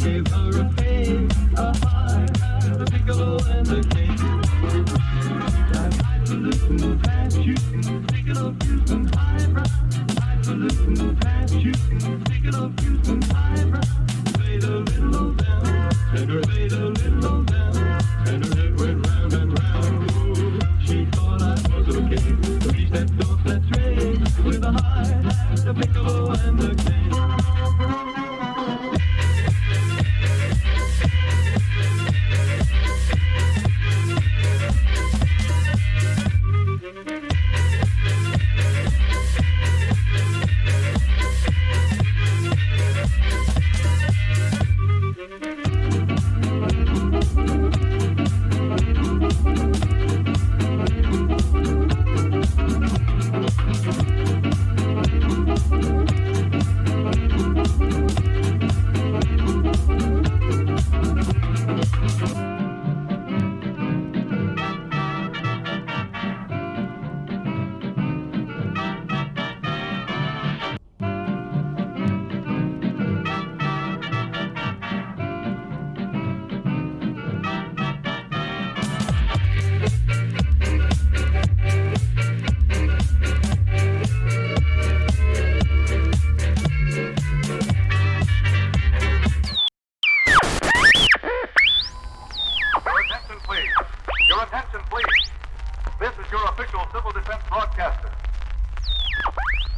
gave her a pain, a high, the piccolo and the king. Highfalutin, fast shooting, piccolo fusing, highbrow. Highfalutin, fast shooting, piccolo fusing, highbrow. Played a little old down, and her played a little old down, and her head went round and round. Ooh, she thought I was okay, but she stepped off that train with a high, the piccolo and the king.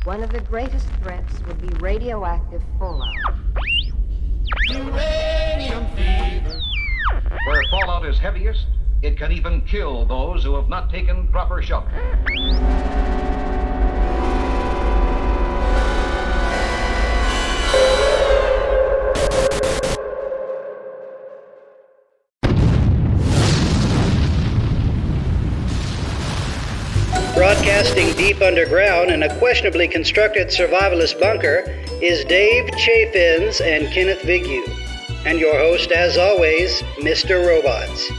One of the greatest threats would be radioactive fallout. Uranium fever. Where fallout is heaviest, it can even kill those who have not taken proper shelter. Broadcasting deep underground in a questionably constructed survivalist bunker is Dave CHAFINZ and KENNETH VIGUE, and your host, as always, Mr. Robots.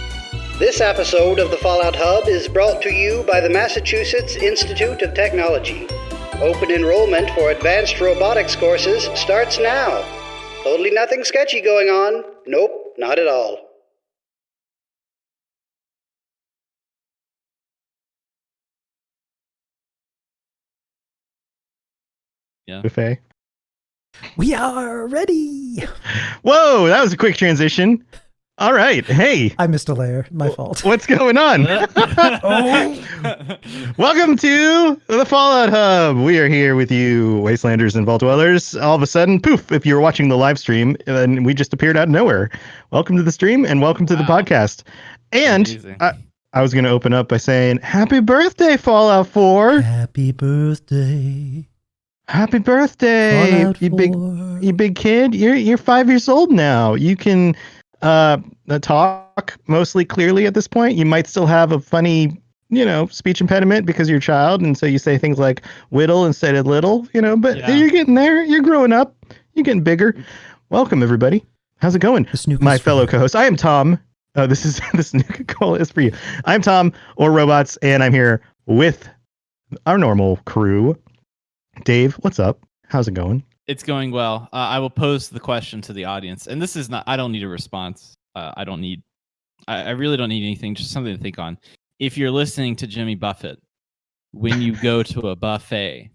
This episode of the Fallout Hub is brought to you by the Massachusetts Institute of Technology. Open enrollment for advanced robotics courses starts now. Totally nothing sketchy going on. Nope, not at all. Yeah. Buffet. We are ready. Whoa, that was a quick transition. All right. Hey. I missed a layer. My fault. What's going on? Welcome to the Fallout Hub. We are here with you, Wastelanders and Vault Dwellers. All of a sudden, poof, if you're watching the live stream, and we just appeared out of nowhere. Welcome to the stream and welcome to the podcast. And I was going to open up by saying, happy birthday, Fallout 4. Happy birthday. Happy birthday, Fallout you 4. big kid. You're 5 years old now. You can talk mostly clearly at this point. You might still have a funny, speech impediment because you're a child, and so you say things like whittle instead of little, but you're getting there. You're growing up. You're getting bigger. Welcome, everybody. How's it going? My fellow co-host. I am Tom. This Nuka Cola is for you. I'm Tom, or Robots, and I'm here with our normal crew. Dave, what's up? How's it going? It's going well. I will pose the question to the audience, and this is not. I don't need a response. I really don't need anything. Just something to think on. If you're listening to Jimmy Buffett, when you go to a buffet,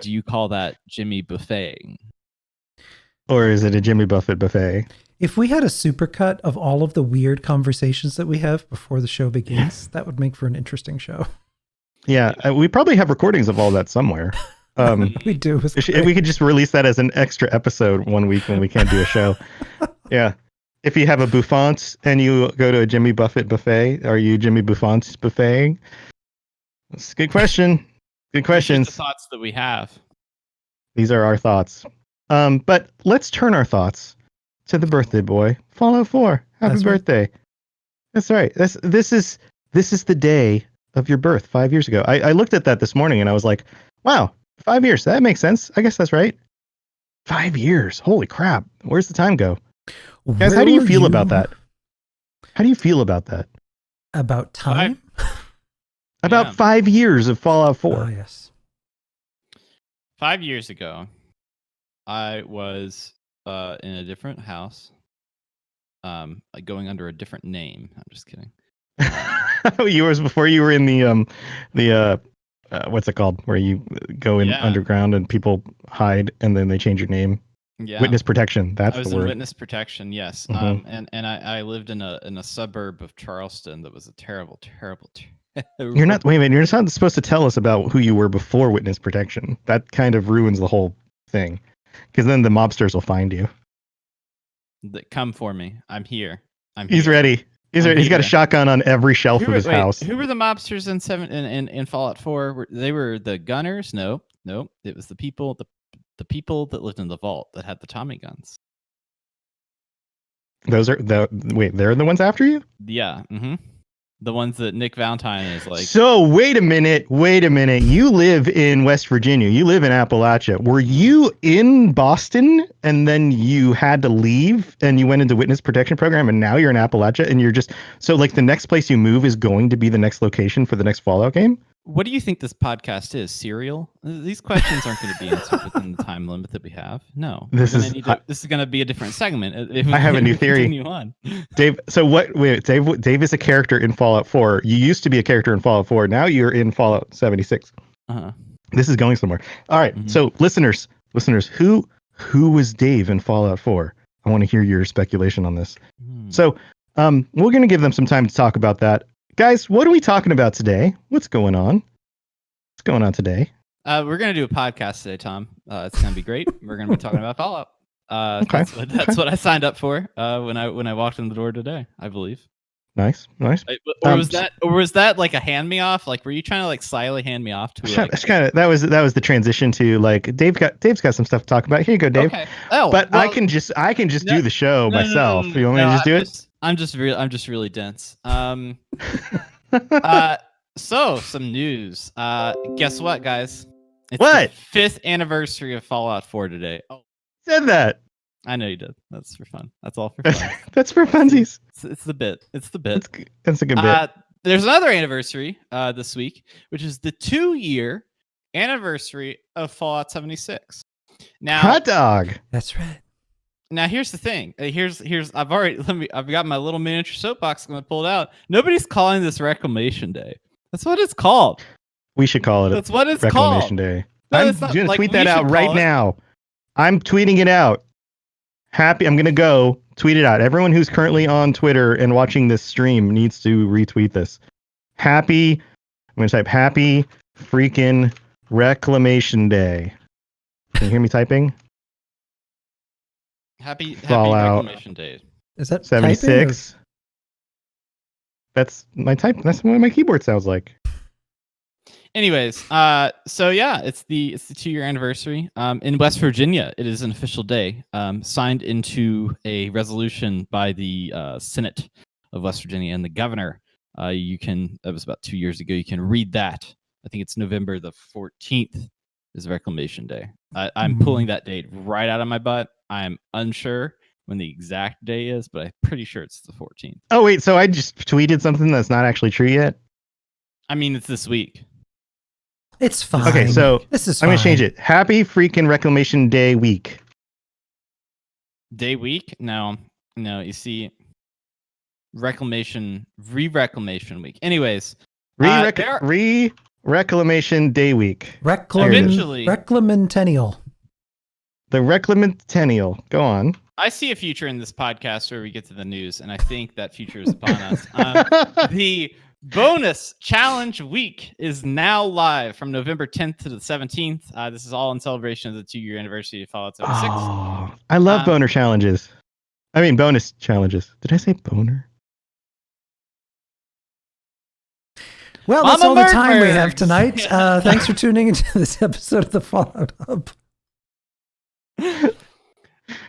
do you call that Jimmy Buffet? Or is it a Jimmy Buffett buffet? If we had a supercut of all of the weird conversations that we have before the show begins, that would make for an interesting show. Yeah, we probably have recordings of all that somewhere. We do. We could just release that as an extra episode one week when we can't do a show. Yeah. If you have a Bouffant and you go to a Jimmy Buffett buffet, are you Jimmy Bouffant's buffeting? That's a good question. Good questions. The thoughts that we have. These are our thoughts. But let's turn our thoughts to the birthday boy, Fallout 4. Happy birthday. Right. That's right. This is the day of your birth 5 years ago. I looked at that this morning and I was like, wow. 5 years. That makes sense. I guess that's right. 5 years. Holy crap. Where's the time go? Guys, how do you feel about that? How do you feel about that? About time? About 5 years of Fallout 4. Oh, yes. 5 years ago, I was in a different house like going under a different name. I'm just kidding. Yours before you were in the what's it called, where you go in underground and people hide and then they change your name. Yeah. Witness protection. That's I was the in word. witness protection. Yes. Mhm. And I lived in a suburb of Charleston that was a terrible. You're not. Wait a minute. You're not supposed to tell us about who you were before witness protection. That kind of ruins the whole thing, because then the mobsters will find you. Come for me. I'm here. He's ready. He's got a shotgun on every shelf of his house. Who were the mobsters in Fallout 4? They were the gunners? No. It was the people that lived in the vault that had the Tommy guns. Those are they're the ones after you? Yeah. Mm-hmm. The ones that Nick Valentine is like. So wait a minute. You live in West Virginia. You live in Appalachia. Were you in Boston and then you had to leave and you went into witness protection program and now you're in Appalachia and you're just so like the next place you move is going to be the next location for the next Fallout game? What do you think this podcast is? Serial? These questions aren't going to be answered within the time limit that we have. No. This is going to be a different segment. I have a new theory. Continue on. Dave, so what? Wait, Dave is a character in Fallout 4. You used to be a character in Fallout 4. Now you're in Fallout 76. Uh-huh. This is going somewhere. All right. Mm-hmm. So listeners, who was Dave in Fallout 4? I want to hear your speculation on this. So we're going to give them some time to talk about that. Guys, what are we talking about today? What's going on? What's going on today? We're going to do a podcast today, Tom. It's going to be great. We're going to be talking about Fallout. Okay. That's what I signed up for when I walked in the door today, I believe. Nice. Or was that like a hand me off? Like, were you trying to like slyly hand me off to? That was the transition to like Dave's got some stuff to talk about. Here you go, Dave. Okay. Oh, but well, I can just do the show myself. You want me to just do it? I'm just really dense. So some news. Guess what, guys? It's what? The 5th anniversary of Fallout 4 today. Oh, said that. I know you did. That's for fun. That's all for fun. That's for funsies. It's the bit. That's a good bit. There's another anniversary this week, which is the 2-year anniversary of Fallout 76. Now, hot dog. That's right. Now here's the thing. I've got my little miniature soapbox. I'm gonna pull it out. Nobody's calling this Reclamation Day. That's what it's called. We should call it. That's what it's Reclamation called. Day. No, I'm gonna tweet that out right now. I'm tweeting it out. I'm gonna go tweet it out. Everyone who's currently on Twitter and watching this stream needs to retweet this. I'm gonna type happy freaking Reclamation Day. Can you hear me typing? Happy Fallout. Reclamation Day. Is that 76? That's my type. That's what my keyboard sounds like. Anyways, so yeah, it's the 2-year anniversary. In West Virginia, it is an official day, signed into a resolution by the Senate of West Virginia and the governor. That was about 2 years ago. You can read that. I think it's November the 14th is Reclamation Day. I'm pulling that date right out of my butt. I'm unsure when the exact day is, but I'm pretty sure it's the 14th. Oh, wait. So I just tweeted something that's not actually true yet? I mean, it's this week. It's fine. Okay, so this is fine. I'm going to change it. Happy freaking Reclamation Day week. Day week? No, you see, re-reclamation week. Anyways. Reclamation Day week. Reclamentenial. The Reclamentenial. Go on. I see a future in this podcast where we get to the news, and I think that future is upon us. The bonus challenge week is now live from November 10th to the 17th. This is all in celebration of the 2-year anniversary of Fallout 76. Oh, I love bonus challenges. Bonus challenges. Did I say boner? Well, that's all the time we have tonight. Thanks for tuning into this episode of the Fallout Hub.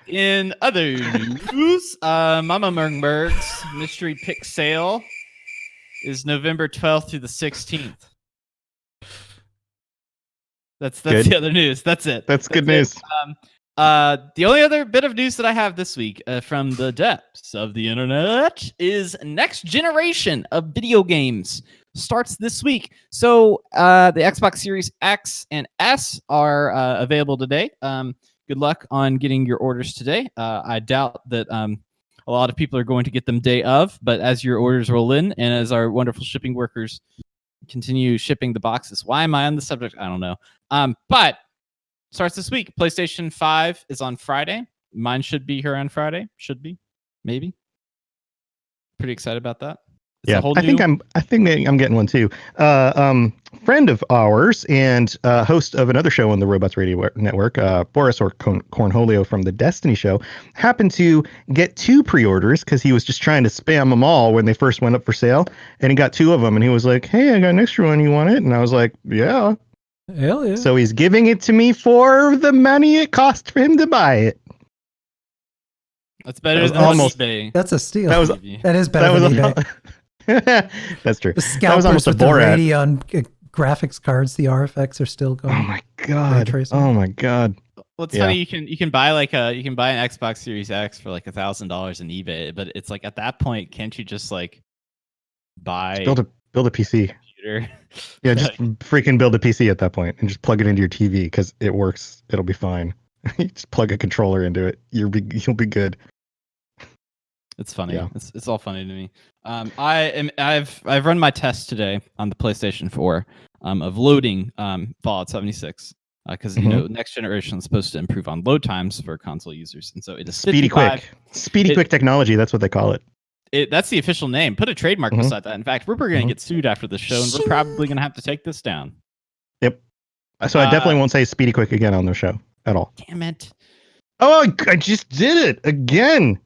In other news, Mama Murgberg's mystery pick sale is November 12th through the 16th. That's the other news. That's it. That's good news. The only other bit of news that I have this week from the depths of the internet is next generation of video games starts this week. So the Xbox Series X and S are available today. Good luck on getting your orders today. I doubt that a a lot of people are going to get them day of, but as your orders roll in and as our wonderful shipping workers continue shipping the boxes. Why am I on the subject? I don't know. But starts this week. PlayStation 5 is on Friday. Mine should be here on Friday. Should be. Maybe. Pretty excited about that. It's Yeah, I think I'm getting one too. Friend of ours and host of another show on the Robots Radio Network, Boris or Cornholio from the Destiny Show, happened to get 2 pre-orders because he was just trying to spam them all when they first went up for sale, and he got 2 of them, and he was like, "Hey, I got an extra one. You want it?" And I was like, "Yeah." Hell yeah. So he's giving it to me for the money it cost for him to buy it. That's better than almost eBay. That's a steal. That was that is better than eBay. That's true. The That was scalpers almost a with the Borat. Radeon graphics cards, the RFX are still going. Oh my god! tracing. Oh my god! Well, it's funny. You can buy an Xbox Series X for like $1,000 in eBay, but it's like at that point, can't you just like buy Build a PC. computer? Yeah, just freaking build a PC at that point and just plug it into your TV because it works. It'll be fine. You just plug a controller into it. You'll be good. It's funny. Yeah. It's all funny to me. I've run my test today on the PlayStation 4 of loading Fallout 76 because you know next generation is supposed to improve on load times for console users, and so it is Speedy 55. quick technology. That's what they call it. That's the official name. Put a trademark beside that. In fact, we're going to get sued after the show, and we're probably going to have to take this down. Yep. So I definitely won't say speedy quick again on the show at all. Damn it! Oh, I just did it again.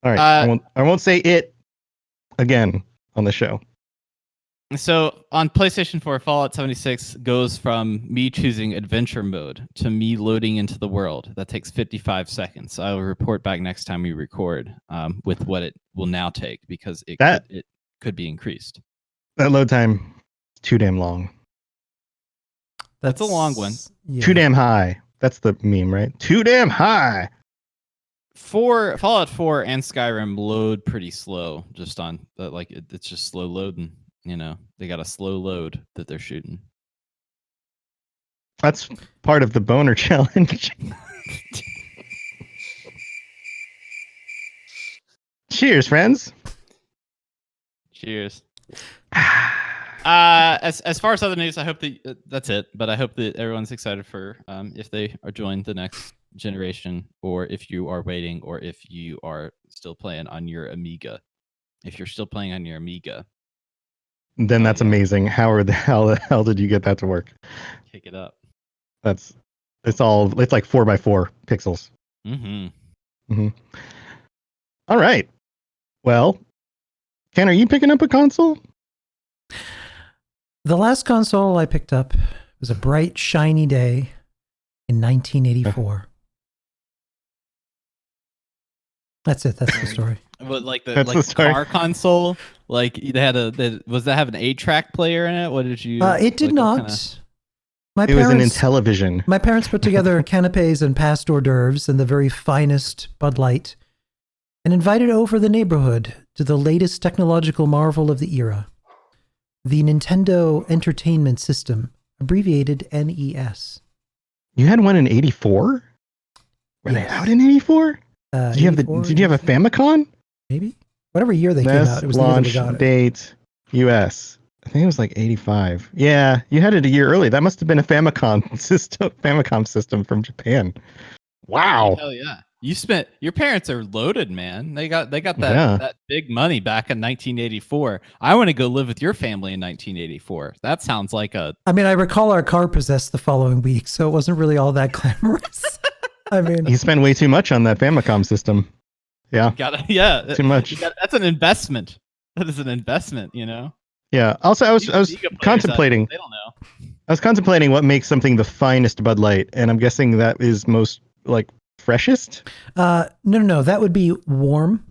All right, I won't say it again on the show. So on PlayStation 4, Fallout 76 goes from me choosing adventure mode to me loading into the world. That takes 55 seconds. I will report back next time we record with what it will now take because it could be increased. That load time is too damn long. That's a long one. Yeah. Too damn high. That's the meme, right? Too damn high. Fallout 4 and Skyrim load pretty slow. Just on it's just slow loading. You know, they got a slow load that they're shooting. That's part of the boner challenge. Cheers, friends. Cheers. As far as other news, I hope that that's it. But I hope that everyone's excited for if they are joined the next generation, or if you are waiting, or if you are still playing on your Amiga. If you're still playing on your Amiga, then that's amazing. How the hell did you get that to work? kick it up. It's like 4x4 pixels. Mm-hmm. All right. Well, Ken, are you picking up a console? The last console I picked up was a bright, shiny day in 1984. That's it. That's the story. But like That's the story. car console, like they had was that have an 8-track player in it? What did you? It did not. It was an Intellivision. My parents put together canapes and past hors d'oeuvres and the very finest Bud Light, and invited over the neighborhood to the latest technological marvel of the era, the Nintendo Entertainment System, abbreviated NES. You had one in 84? Were they out in 84? Did you have a Famicom? Maybe. Whatever year they came out, it was the year launch they got it. date US. I think it was like 85. Yeah, you had it a year early. That must have been a Famicom system from Japan. Wow. Hell yeah! Your parents are loaded, man. They got that big money back in 1984. I want to go live with your family in 1984. That sounds like a. I mean, I recall our car possessed the following week, so it wasn't really all that glamorous. I mean, You spent way too much on that Famicom system. Yeah. Yeah. Too much. That's an investment. That is an investment, you know. Yeah. Also, I was Amiga players, contemplating. They don't know. I was contemplating what makes something the finest Bud Light, and I'm guessing that is most like freshest. No. That would be warm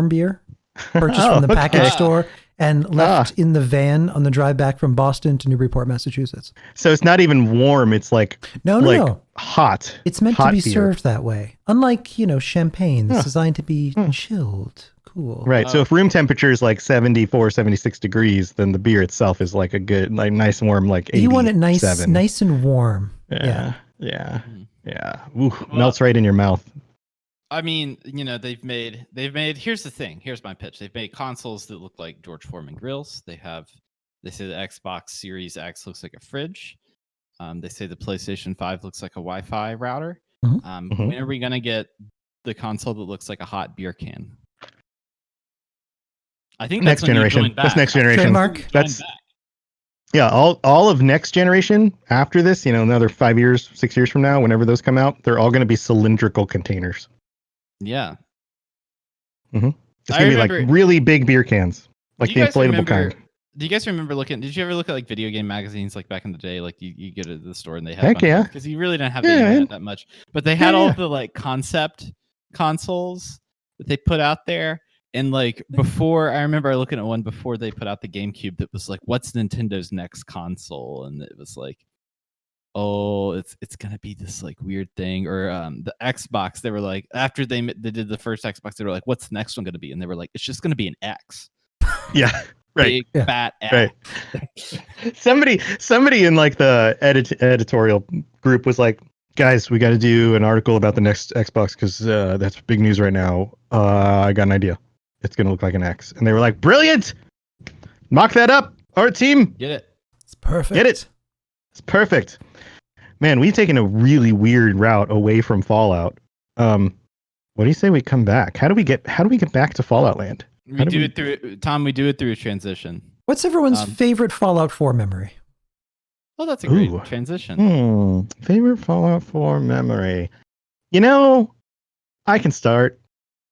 beer purchased from the package store and left in the van on the drive back from Boston to Newburyport, Massachusetts. So it's not even warm. It's like No. hot. It's meant hot to be beer. served that way. Unlike, champagne, it's designed to be chilled, cool. Right. So if room temperature is like 74, 76 degrees, then the beer itself is like a good, like nice and warm, like 87. You want it nice and warm. Yeah. Ooh, melts right in your mouth. I mean, they've made. Here's the thing. Here's my pitch. They've made consoles that look like George Foreman grills. They say the Xbox Series X looks like a fridge. They say the PlayStation 5 looks like a Wi-Fi router. When are we gonna get the console that looks like a hot beer can? I think next that's when generation. You join back. That's next generation. Trademark. That's all of next generation after this. Another 5 years, 6 years from now, whenever those come out, they're all going to be cylindrical containers. Yeah. It's gonna be like really big beer cans, like the inflatable kind. Do you guys remember did you ever look at like video game magazines like back in the day? Like you go to the store and they had Heck yeah, because you really didn't have the internet that much, but they had all the like concept consoles that they put out there. And like before, I remember looking at one before they put out the GameCube that was like, "What's Nintendo's next console?" And it was like, "Oh, it's gonna be this like weird thing." Or the Xbox, they were like, after they did the first Xbox, they were like, "What's the next one gonna be?" And they were like, "It's just gonna be an X." Yeah, right. Big fat X. Right. Somebody in like the editorial group was like, "Guys, we got to do an article about the next Xbox because that's big news right now. I got an idea. It's going to look like an X." And they were like, "Brilliant! Mock that up, our team. Get it. It's perfect. Get it. It's perfect." Man, we've taken a really weird route away from Fallout. What do you say we come back? How do we get back to Fallout Land? We do it through a transition. What's everyone's favorite Fallout 4 memory? Oh, that's a great transition. Favorite Fallout 4 memory. I can start.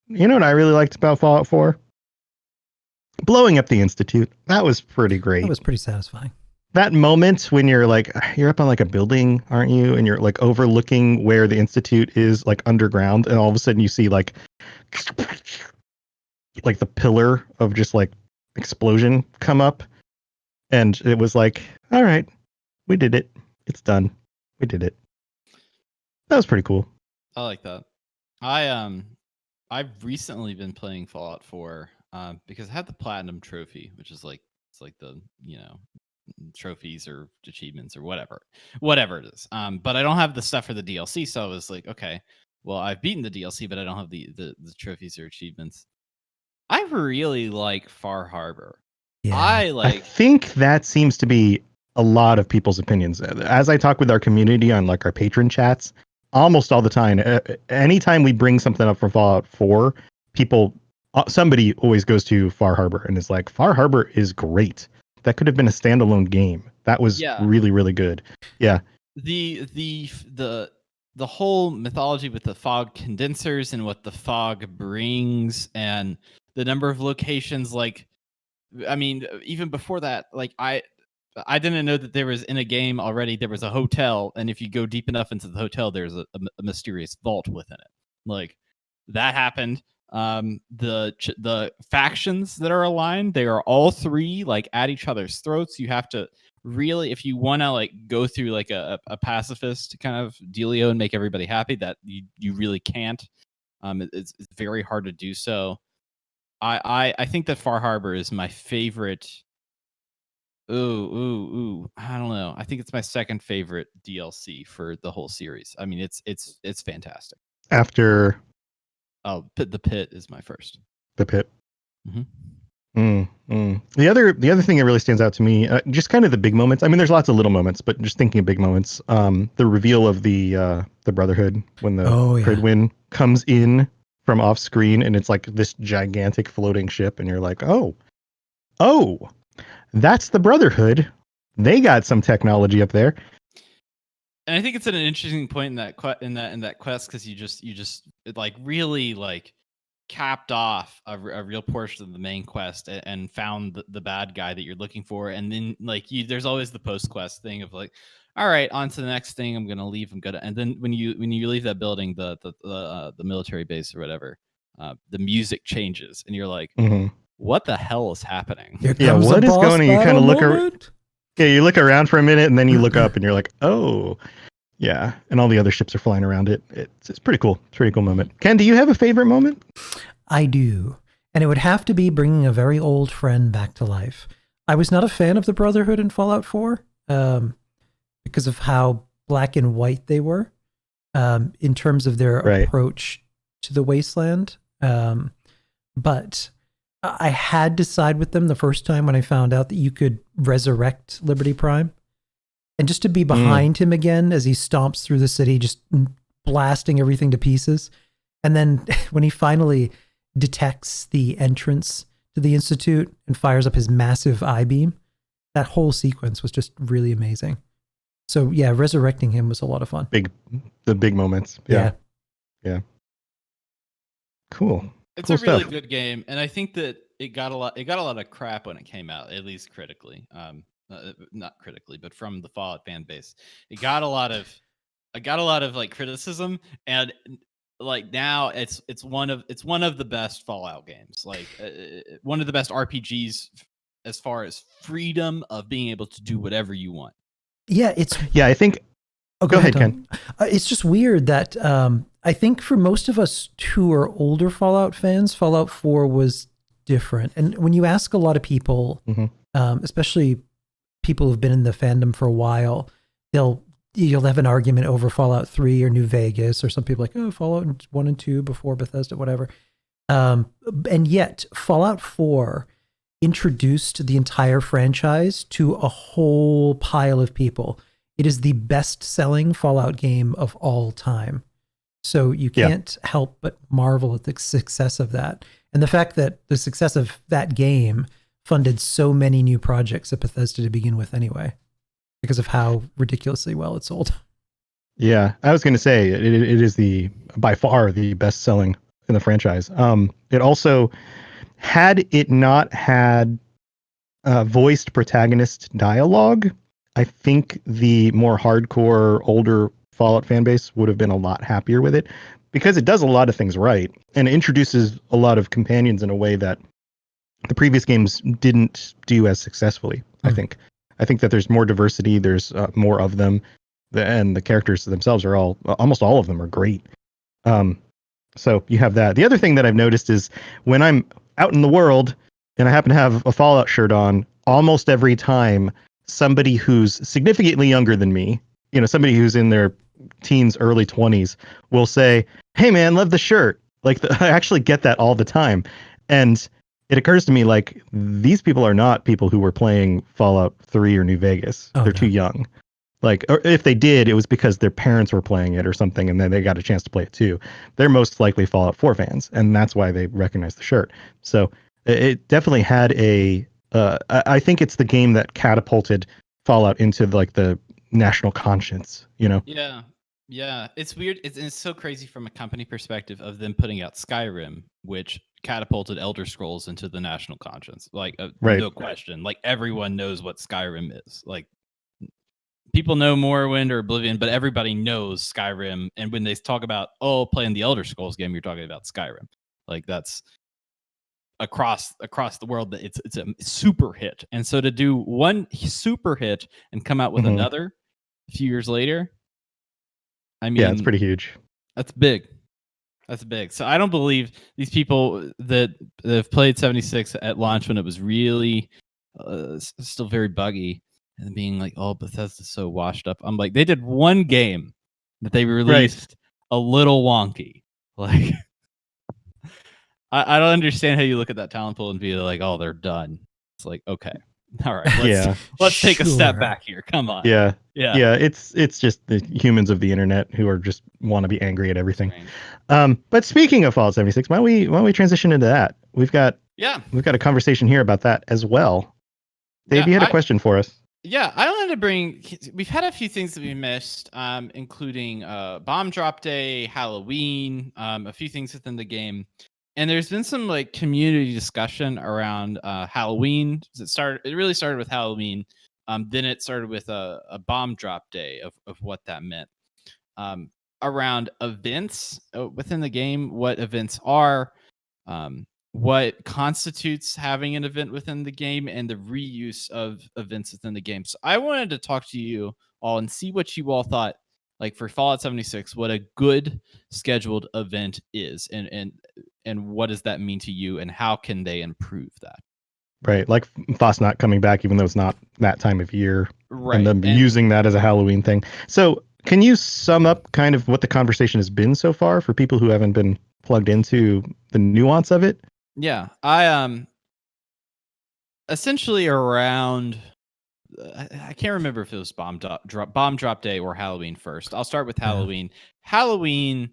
You know what I really liked about Fallout 4? Blowing up the Institute. That was pretty great. That was pretty satisfying. That moment when you're up on like a building, aren't you? And you're like overlooking where the Institute is, like underground, and all of a sudden you see like the pillar of just like explosion come up, and it was like, all right, we did it. It's done. We did it. That was pretty cool. I like that. I've recently been playing Fallout 4 because I had the platinum trophy, which is like the trophies or achievements or whatever it is. But I don't have the stuff for the DLC, so I was like, okay, well, I've beaten the DLC, but I don't have the trophies or achievements. I really like Far Harbor. Yeah. I think that seems to be a lot of people's opinions. As I talk with our community on like our patron chats, almost all the time, anytime we bring something up for Fallout 4, somebody always goes to Far Harbor and is like, Far Harbor is great. That could have been a standalone game. That was really, really good. Yeah. The whole mythology with the fog condensers and what the fog brings and the number of locations, even before that, I didn't know that there was in a game already, there was a hotel, and if you go deep enough into the hotel, there's a mysterious vault within it. Like, that happened. The factions that are aligned, they are all three at each other's throats. You have to really, if you want to go through a pacifist kind of dealio and make everybody happy, that you really can't. It's very hard to do so. I think that Far Harbor is my favorite. I don't know. I think it's my second favorite DLC for the whole series. I mean, it's fantastic. After the Pit is my first. The Pit. The other thing that really stands out to me, just kind of the big moments. I mean, there's lots of little moments, but just thinking of big moments. The reveal of the Brotherhood when the Cridwin comes in from off screen, and it's like this gigantic floating ship, and you're like, oh, that's the Brotherhood. They got some technology up there. And I think it's an interesting point in that quest, because you just really capped off a real portion of the main quest and found the bad guy that you're looking for, and then there's always the post quest thing of all right, on to the next thing. I'm gonna leave. And then when you leave that building, the military base or whatever, the music changes, and you're like, what the hell is happening? What is going on? You kind of look around. Yeah, you look around for a minute, and then you look up, and you're like, oh, yeah. And all the other ships are flying around it. It's pretty cool. It's a pretty cool moment. Ken, do you have a favorite moment? I do. And it would have to be bringing a very old friend back to life. I was not a fan of the Brotherhood in Fallout 4 because of how black and white they were in terms of their approach to the Wasteland, but I had to side with them the first time when I found out that you could resurrect Liberty Prime. And just to be behind him again as he stomps through the city, just blasting everything to pieces. And then when he finally detects the entrance to the Institute and fires up his massive I-beam, that whole sequence was just really amazing. So yeah, resurrecting him was a lot of fun. The big moments. Yeah. Cool. It's cool a really stuff. good game, and I think that it got a lot of crap when it came out, at least critically. Not critically, but from the Fallout fan base, it got a lot of like criticism, and like now it's one of the best Fallout games, like one of the best RPGs as far as freedom of being able to do whatever you want. Yeah, I think. Oh, go ahead, Ken. It's just weird that I think for most of us who are older Fallout fans, Fallout 4 was different. And when you ask a lot of people, especially people who've been in the fandom for a while, you'll have an argument over Fallout 3 or New Vegas, or some people like, oh, Fallout 1 and 2 before Bethesda, whatever. And yet Fallout 4 introduced the entire franchise to a whole pile of people. It is the best-selling Fallout game of all time. So you can't help but marvel at the success of that. And the fact that the success of that game funded so many new projects at Bethesda to begin with anyway, because of how ridiculously well it sold. Yeah, I was going to say it is by far the best-selling in the franchise. It also, had it not had voiced protagonist dialogue, I think the more hardcore, older Fallout fan base would have been a lot happier with it, because it does a lot of things right, and it introduces a lot of companions in a way that the previous games didn't do as successfully. I think that there's more diversity, there's more of them, and the characters themselves are almost all of them are great. So you have that. The other thing that I've noticed is when I'm out in the world and I happen to have a Fallout shirt on, almost every time somebody who's significantly younger than me, somebody who's in their teens, early 20s, will say, "Hey man, love the shirt." Like I actually get that all the time. And it occurs to me, like, these people are not people who were playing Fallout 3 or New Vegas. They're too young. Like, or if they did, it was because their parents were playing it or something, and then they got a chance to play it too. They're most likely Fallout 4 fans, and that's why they recognize the shirt. So it definitely had I think it's the game that catapulted Fallout into like the national conscience, Yeah, it's weird. It's so crazy from a company perspective of them putting out Skyrim, which catapulted Elder Scrolls into the national conscience. Like, no question. Like, everyone knows what Skyrim is. Like, people know Morrowind or Oblivion, but everybody knows Skyrim. And when they talk about, playing the Elder Scrolls game, you're talking about Skyrim. Like, that's across the world, that it's a super hit. And so to do one super hit and come out with another a few years later, I mean, it's pretty huge. That's big. So I don't believe these people that have played 76 at launch when it was really still very buggy, and being like, "Oh, Bethesda's so washed up." I'm like, they did one game that they released a little wonky. Like, I don't understand how you look at that talent pool and be like, "Oh, they're done." It's like, okay, all right, let's take a step back here. Come on. Yeah. It's just the humans of the internet who are just want to be angry at everything. But speaking of Fallout 76, why don't we transition into that? We've got a conversation here about that as well. Dave, you had a question for us. Yeah, I wanted to bring. We've had a few things that we missed, including Bomb Drop Day, Halloween, a few things within the game. And there's been some like community discussion around Halloween. It really started with Halloween. Then it started with a bomb drop day of what that meant. Around events within the game, what events are, what constitutes having an event within the game, and the reuse of events within the game. So I wanted to talk to you all and see what you all thought, like for Fallout 76, what a good scheduled event is, and what does that mean to you, and how can they improve that? Right, like FOSS not coming back, even though it's not that time of year, right? And them using that as a Halloween thing. So can you sum up kind of what the conversation has been so far for people who haven't been plugged into the nuance of it. Yeah, I essentially around. I can't remember if it was bomb drop day or Halloween first. I'll start with Halloween. Halloween.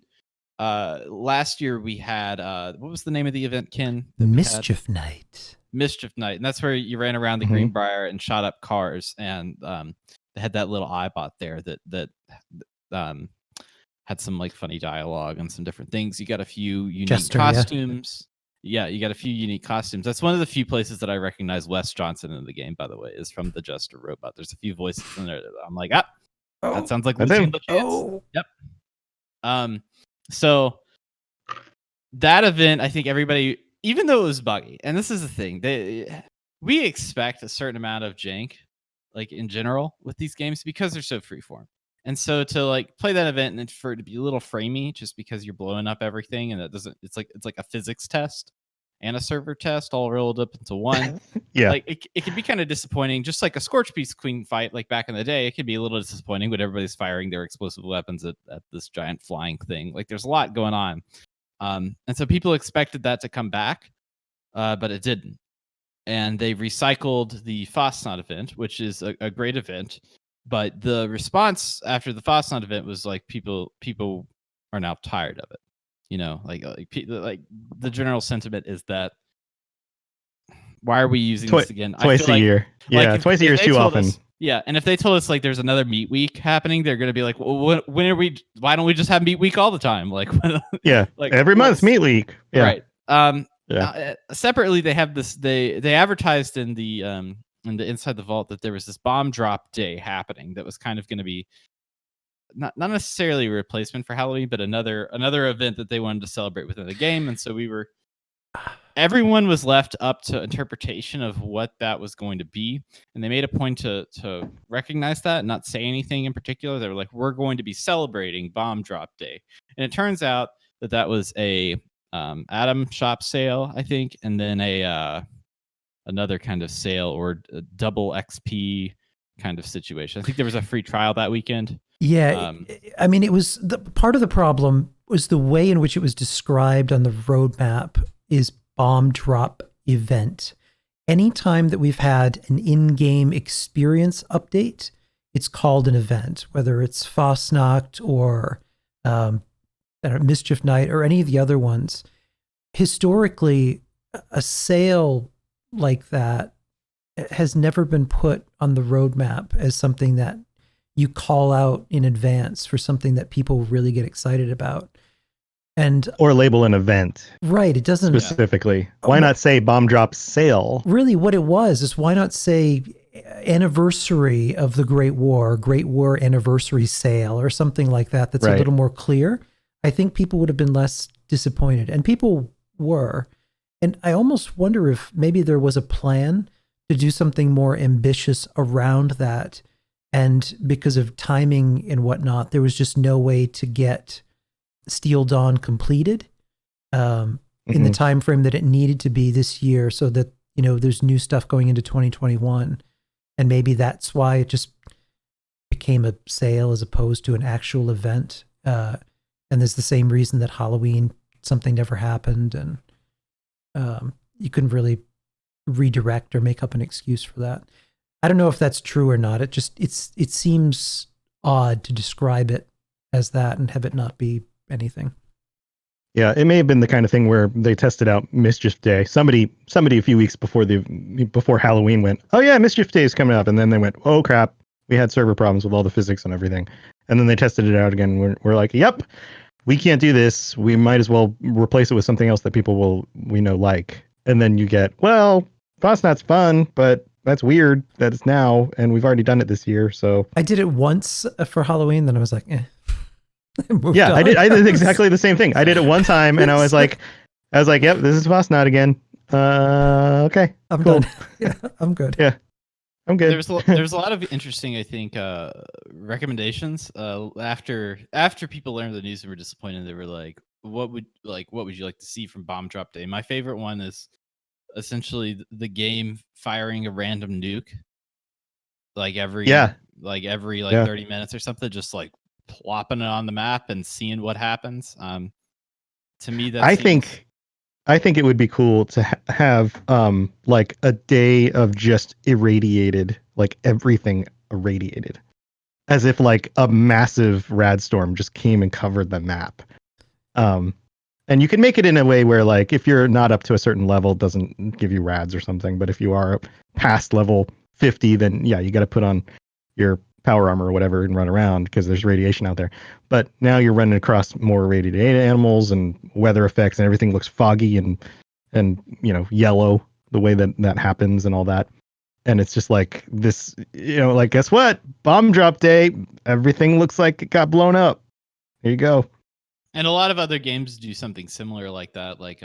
Last year we had what was the name of the event, Ken? Mischief Night. Mischief Night, and that's where you ran around the Greenbrier and shot up cars, and they had that little iBot there that had some like funny dialogue and some different things. You got a few unique costumes. Yeah, you got a few unique costumes. That's one of the few places that I recognize Wes Johnson in the game, by the way, is from the Jester robot. There's a few voices in there that I'm like, that sounds like Lucy and the Chance. Yep. So that event, I think everybody, even though it was buggy, and this is the thing, we expect a certain amount of jank, like in general with these games because they're so freeform. And so to like play that event and for it to be a little framey just because you're blowing up everything and that doesn't, it's like a physics test and a server test all rolled up into one. Yeah. Like it can be kind of disappointing, just like a Scorch Beast Queen fight, like back in the day, it could be a little disappointing when everybody's firing their explosive weapons at this giant flying thing. Like there's a lot going on. And so people expected that to come back, but it didn't. And they recycled the Fosnot event, which is a great event. But the response after the Fosnot event was like people are now tired of it. You know, like the general sentiment is that why are we using this again? Twice a year. Yeah, twice a year is too often. And if they told us like there's another meat week happening, they're going to be like, well, why don't we just have meat week all the time? Like, yeah, like every month meat week. Yeah. Right. Separately, they have this. They advertised in the Inside the Vault that there was this bomb drop day happening that was kind of going to be not necessarily a replacement for Halloween, but another event that they wanted to celebrate within the game. And so everyone was left up to interpretation of what that was going to be. And they made a point to recognize that and not say anything in particular. They were like, we're going to be celebrating bomb drop day. And it turns out that was a Atom Shop sale, I think, and then another kind of sale or a double XP kind of situation. I think there was a free trial that weekend. Yeah, I mean, it was part of the problem was the way in which it was described on the roadmap is bomb drop event. Anytime that we've had an in-game experience update, it's called an event, whether it's Fosnacht or Mischief Night or any of the other ones. Historically, a sale like that has never been put on the roadmap as something that you call out in advance for something that people really get excited about. Or label an event. Right. It doesn't specifically. Why not say bomb drop sale? Really what it was is why not say anniversary of the Great War anniversary sale or something like that. That's a little more clear. I think people would have been less disappointed, and people were. And I almost wonder if maybe there was a plan to do something more ambitious around that. And because of timing and whatnot, there was just no way to get Steel Dawn completed in the time frame that it needed to be this year, so that, you know, there's new stuff going into 2021. And maybe that's why it just became a sale as opposed to an actual event. And there's the same reason that Halloween, something never happened, and you couldn't really redirect or make up an excuse for that. I don't know if that's true or not. It seems odd to describe it as that and have it not be anything. Yeah, it may have been the kind of thing where they tested out Mischief Day. Somebody a few weeks before Halloween went, oh yeah, Mischief Day is coming up, and then they went, oh crap, we had server problems with all the physics and everything, and then they tested it out again. We're like, yep, we can't do this. We might as well replace it with something else that people we know like. And then you get, well, Fosnot's fun, but that's weird that it's now, and we've already done it this year. So I did it once for Halloween, then I was like, eh. Yeah, I did exactly the same thing. I did it one time, and I was like, yep, this is Fosnot again. Okay, I'm done. Yeah, I'm good. Yeah, I'm good. There's a lot of interesting, I think, recommendations. After people learned the news and were disappointed, they were like, what would you like to see from Bomb Drop Day? My favorite one is essentially the game firing a random nuke, like every 30 minutes or something, just like plopping it on the map and seeing what happens. To me, that I seems, think it would be cool to have like a day of just irradiated, like everything irradiated, as if like a massive rad storm just came and covered the map. And you can make it in a way where, like, if you're not up to a certain level, it doesn't give you rads or something. But if you are past level 50, then yeah, you got to put on your power armor or whatever and run around because there's radiation out there. But now you're running across more radiated animals and weather effects, and everything looks foggy and yellow the way that happens and all that. And it's just like this, like, guess what? Bomb drop day. Everything looks like it got blown up. Here you go. and a lot of other games do something similar like that, like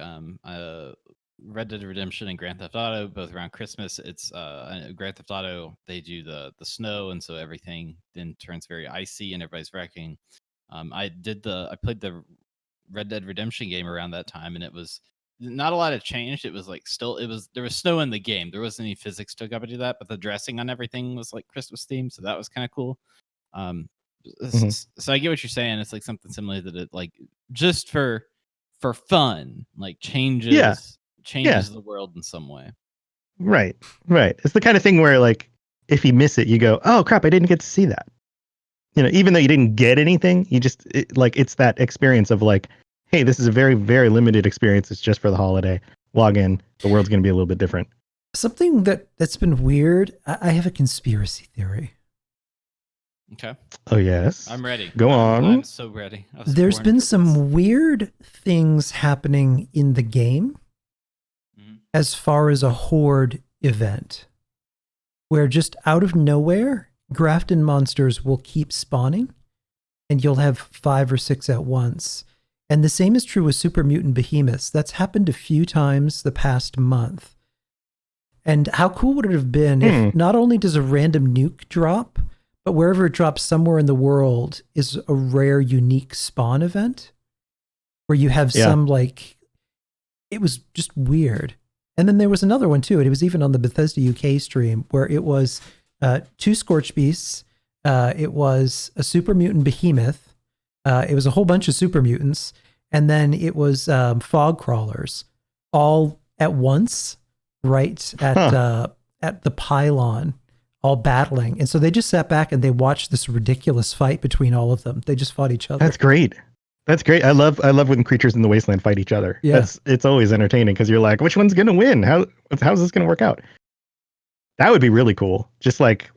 Red Dead Redemption and Grand Theft Auto, both around Christmas. It's Grand Theft Auto, they do the snow, and so everything then turns very icy and everybody's wrecking. I played the Red Dead Redemption game around that time, and it was not a lot had changed. It was like there was snow in the game. There wasn't any physics to accompany that, but the dressing on everything was like Christmas themed, so that was kind of cool. So I get what you're saying. It's like something similar that it like just for fun, like changes the world in some way. Right. It's the kind of thing where, like, if you miss it, you go, "Oh crap, I didn't get to see that." Even though you didn't get anything, you just it's that experience of like, "Hey, this is a very, very limited experience. It's just for the holiday. Log in. The world's going to be a little bit different." Something that's been weird. I have a conspiracy theory. Okay. Oh yes. I'm ready. Go on. I'm so ready. There's been some weird things happening in the game as far as a horde event, where just out of nowhere, Grafton monsters will keep spawning, and you'll have 5 or 6 at once. And the same is true with super mutant behemoths. That's happened a few times the past month. And how cool would it have been if not only does a random nuke drop, but wherever it drops somewhere in the world is a rare, unique spawn event where you have some, like, it was just weird. And then there was another one too. It was even on the Bethesda UK stream where it was 2 Scorch Beasts. It was a super mutant behemoth. It was a whole bunch of super mutants. And then it was fog crawlers all at once, right at the pylon, all battling. And so they just sat back and they watched this ridiculous fight between all of them. They just fought each other. That's great. I love when creatures in the wasteland fight each other. Yeah. It's always entertaining because you're like, which one's gonna win? How's this gonna work out? That would be really cool. Just like,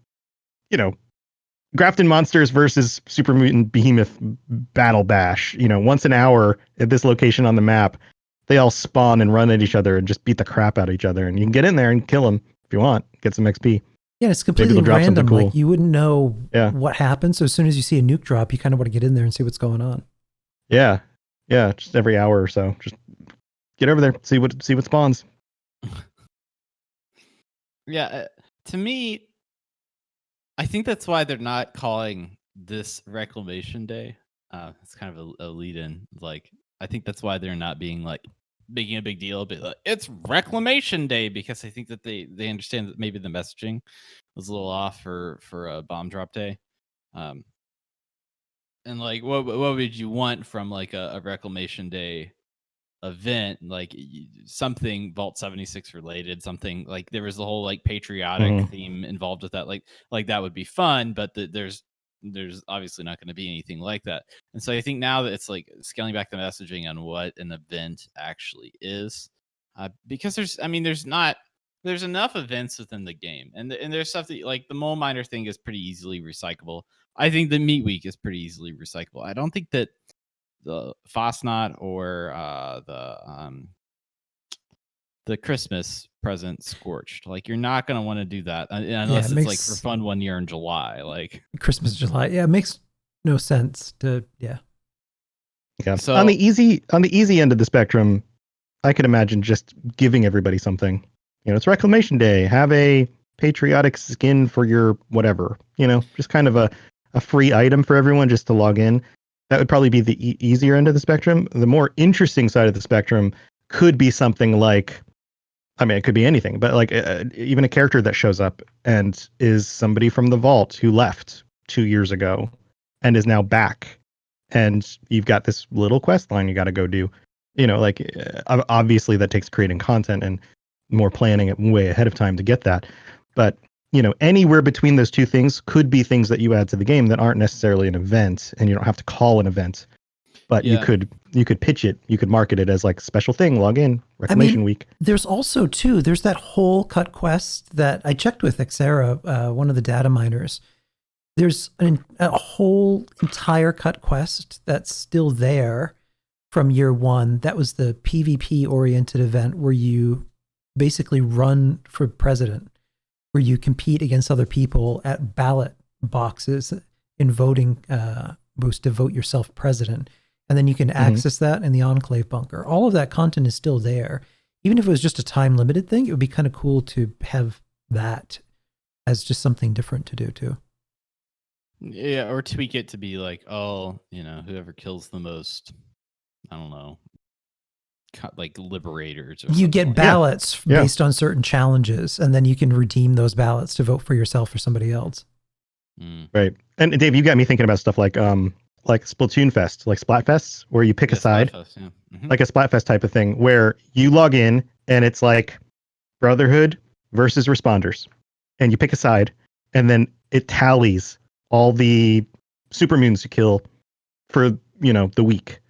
Grafton monsters versus super mutant behemoth battle bash. Once an hour at this location on the map, they all spawn and run at each other and just beat the crap out of each other. And you can get in there and kill them if you want, get some XP. Yeah, it's completely random. Cool. Like, you wouldn't know what happens. So as soon as you see a nuke drop, you kind of want to get in there and see what's going on. Yeah. Just every hour or so, just get over there, see what spawns. Yeah, to me, I think that's why they're not calling this Reclamation Day. It's kind of a lead-in. Like, I think that's why they're not being like making a big deal, but like, it's Reclamation Day, because I think that they understand that maybe the messaging was a little off for a bomb drop day. And like, what would you want from like a Reclamation Day event? Like something Vault 76 related, something like there was the whole like patriotic theme involved with that. Like that would be fun, but there's obviously not going to be anything like that. And so I think now that it's like scaling back the messaging on what an event actually is, because there's enough events within the game, and there's stuff that, like, the mole miner thing is pretty easily recyclable. I think the meat week is pretty easily recyclable. I don't think that the Fosnot or the Christmas present Scorched, like, you're not going to want to do that unless it's like for fun one year in July, like Christmas, July. Yeah, it makes no sense to Yeah. So on the easy end of the spectrum, I could imagine just giving everybody something. It's Reclamation Day. Have a patriotic skin for your whatever. Just kind of a free item for everyone just to log in. That would probably be the easier end of the spectrum. The more interesting side of the spectrum could be something like, it could be anything, but like even a character that shows up and is somebody from the vault who left 2 years ago and is now back. And you've got this little quest line you got to go do. like obviously that takes creating content and more planning it way ahead of time to get that. But anywhere between those two things could be things that you add to the game that aren't necessarily an event, and you don't have to call an event. But you could pitch it, you could market it as like special thing, log in, reclamation week. There's also there's that whole cut quest that I checked with Xera, one of the data miners. There's a whole entire cut quest that's still there from year one. That was the PvP oriented event where you basically run for president, where you compete against other people at ballot boxes in voting booths to vote yourself president. And then you can access that in the Enclave bunker. All of that content is still there. Even if it was just a time limited thing, it would be kind of cool to have that as just something different to do too. Yeah, or tweak it to be like, whoever kills the most, I don't know, like liberators. Or you get ballots based on certain challenges, and then you can redeem those ballots to vote for yourself or somebody else. Right. And Dave, you got me thinking about stuff like Splatoon Fest, like Splatfests, where you pick a side, like a Splatfest type of thing, where you log in and it's like Brotherhood versus Responders, and you pick a side, and then it tallies all the supermoons you kill for the week,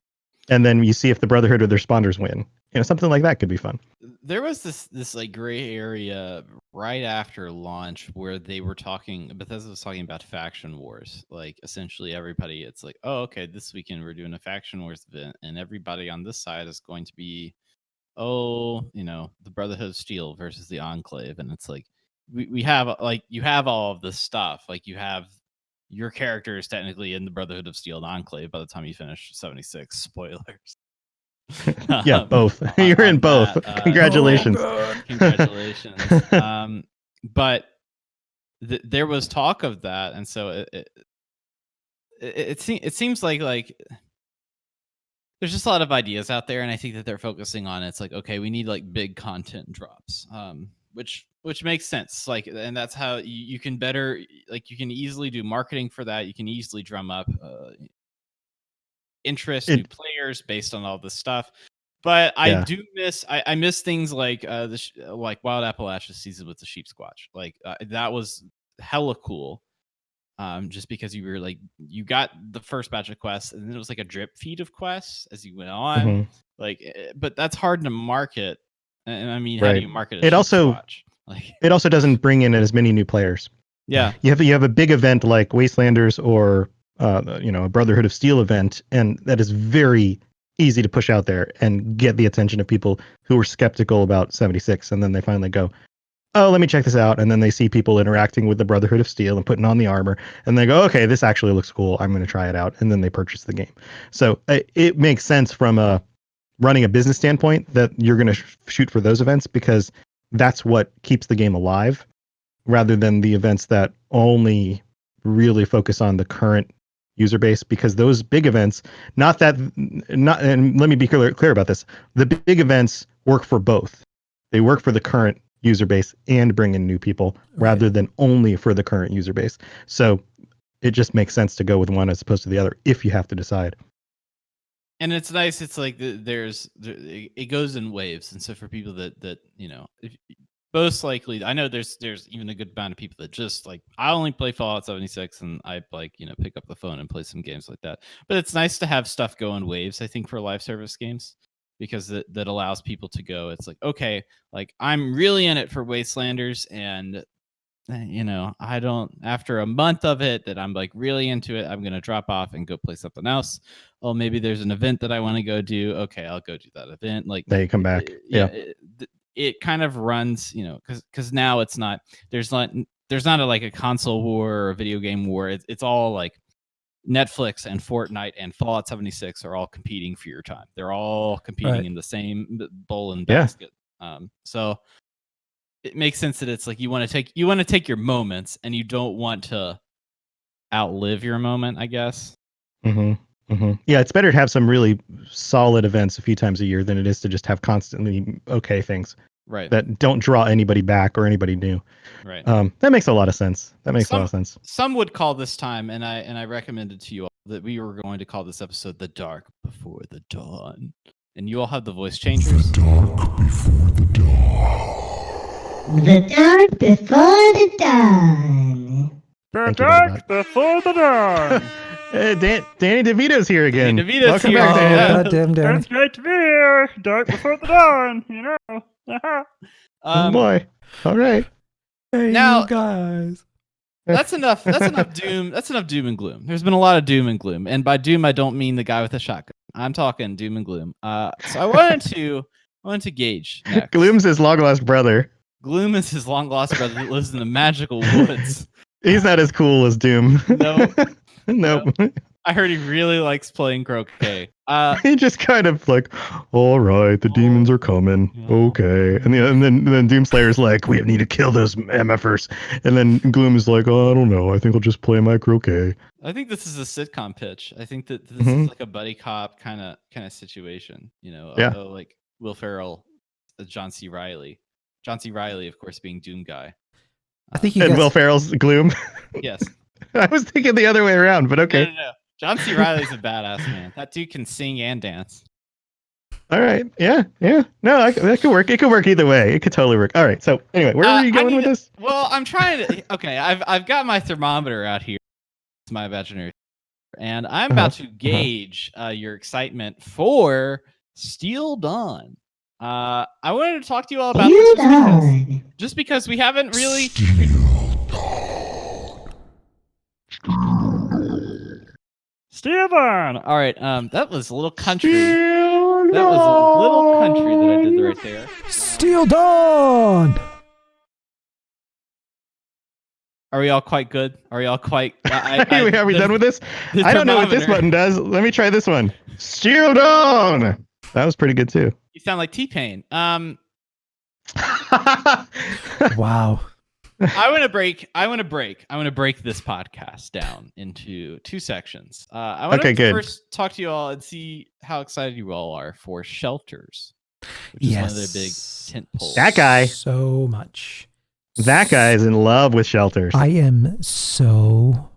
and then you see if the Brotherhood or the Responders win. Something like that could be fun. There was this like gray area right after launch where Bethesda was talking about faction wars. Like essentially everybody, it's like, oh, okay, this weekend we're doing a faction wars event, and everybody on this side is going to be, the Brotherhood of Steel versus the Enclave, and it's like we have like you have all of this stuff, like you have your character is technically in the Brotherhood of Steel and Enclave by the time you finish 76. Spoilers. Yeah, both. You're in both. Congratulations. Congratulations. But there was talk of that, and so it seems like there's just a lot of ideas out there, and I think that they're focusing on it's like, okay, we need like big content drops, which makes sense. Like, and that's how you can better, like, you can easily do marketing for that. You can easily drum up interest, new players based on all this stuff. But I do miss I miss things like like Wild Appalachia season with the Sheep Squatch. Like that was hella cool. Just because you were like, you got the first batch of quests, and then it was like a drip feed of quests as you went on. Like, but that's hard to market. And I mean, how do you market it? It also doesn't bring in as many new players. Yeah, you have a big event like Wastelanders or a Brotherhood of Steel event, and that is very easy to push out there and get the attention of people who were skeptical about 76, and then they finally go, oh, let me check this out, and then they see people interacting with the Brotherhood of Steel and putting on the armor, and they go, okay, this actually looks cool, I'm going to try it out, and then they purchase the game. So it makes sense from running a business standpoint that you're going to shoot for those events, because that's what keeps the game alive, rather than the events that only really focus on the current user base, because those big events, and let me be clear about this, the big events work for both. They work for the current user base and bring in new people, rather than only for the current user base. So it just makes sense to go with one as opposed to the other if you have to decide. And it's nice. It's like it goes in waves, and so for people that most likely, I know there's even a good amount of people that just like, I only play Fallout 76, and I like pick up the phone and play some games like that. But it's nice to have stuff go in waves, I think, for live service games, because that allows people to go, it's like, okay, like I'm really in it for Wastelanders, and I don't, after a month of it that I'm like really into it, I'm gonna drop off and go play something else. Oh, maybe there's an event that I want to go do. Okay, I'll go do that event. Like, then you come back. It kind of runs, because now it's not, there's not like a console war or a video game war. It's all like Netflix and Fortnite and Fallout 76 are all competing for your time. They're all competing in the same bowl and basket. So it makes sense that it's like you want to take your moments, and you don't want to outlive your moment, I guess. Yeah, it's better to have some really solid events a few times a year than it is to just have constantly okay things that don't draw anybody back or anybody new. Right. That makes a lot of sense. A lot of sense. Some would call this time, and I recommended to you all that we were going to call this episode "The Dark Before the Dawn." and you all have the voice changers. The dark before the dawn. The dark before the dawn. Thank you, Robot. before the dawn. Danny DeVito's here again. Danny DeVito's Welcome here. back, Oh, Danny. Yeah. goddamn, Danny. It's great to be here. Dark before the dawn, you know. Oh boy. All right. Hey, Now- you guys. That's enough. That's enough doom. That's enough doom and gloom. There's been a lot of doom and gloom, and by doom I don't mean the guy with a shotgun. I'm talking doom and gloom. So I wanted to gauge. Next. Gloom's his long lost brother. Gloom is his long lost brother that lives in the magical woods. He's not as cool as Doom. No, Nope. I heard he really likes playing croquet. He just kind of like, all right, the demons are coming. Yeah. Okay. And then Doomslayer's like, we need to kill those MFers. And then Gloom is like, oh, I don't know. I think I'll just play my croquet. I think this is a sitcom pitch. I think that this Mhm. is like a buddy cop kind of situation. You know, Yeah. like Will Ferrell, John C. Riley. John C. Riley, of course, being Doom guy. I think you And guys. Will Ferrell's Gloom. Yes. I was thinking the other way around, but okay. No. John C. Riley's a badass man. That dude can sing and dance. All right. Yeah. No, that could work. It could work either way. It could totally work. All right. So anyway, where are you going with this? Well, I'm trying to. Okay, I've got my thermometer out here. It's my imaginary, and I'm about to gauge your excitement for Steel Dawn. I wanted to talk to you all about Steel this Dawn. just because we haven't really. Steel Dawn. All right. That was a little country. That was a little country that I did right there. Steel Dawn. Are we all quite good? Are we all quite? Are we done with this? the I don't know what this thermometer. button does. Let me try this one. Steel Dawn. That was pretty good too. You sound like T-Pain. Wow. I want to break this podcast down into two sections. I want Okay, to good. first talk to you all and see how excited you all are for Shelters, which is one of their big tent poles. That guy. So much. That guy is in love with Shelters. I am so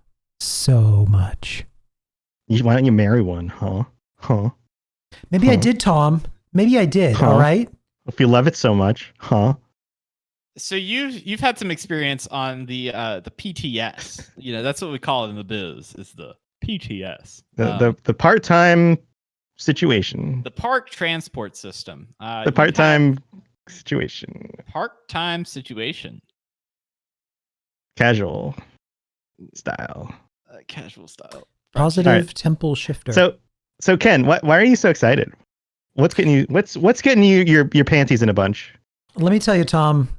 much. Why don't you marry one, huh? Maybe I did, Tom. Maybe I did. Huh? All right. If you love it so much, huh? So you've had some experience on the PTS. You know, that's what we call it in the biz. Is the PTS. The part-time situation. The park transport system. The part-time situation. Part-time situation. Casual style. Casual style. Positive All right. temple shifter. So Ken, why are you so excited? What's getting you your panties in a bunch? Let me tell you, Tom,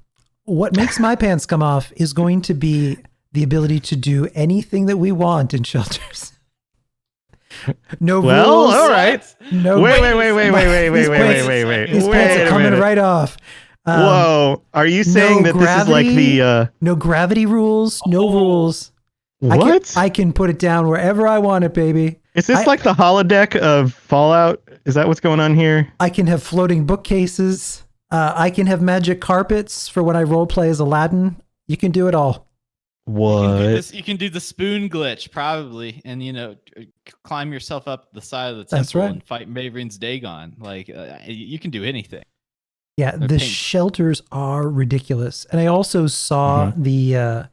what makes my pants come off is going to be the ability to do anything that we want in Shelters. No Well, rules. all right. No. Wait. These pants are coming right off. Whoa! Are you saying no that this is like the no gravity rules? No rules. what? I can put it down wherever I want it, baby. Is this like the holodeck of Fallout? Is that what's going on here? I can have floating bookcases. I can have magic carpets for when I roleplay as Aladdin. You can do it all. What? You can do the spoon glitch probably, and climb yourself up the side of the That's temple right. and fight Maverin's Dagon. Like you can do anything. Yeah, They're the pink. shelters are ridiculous. And I also saw a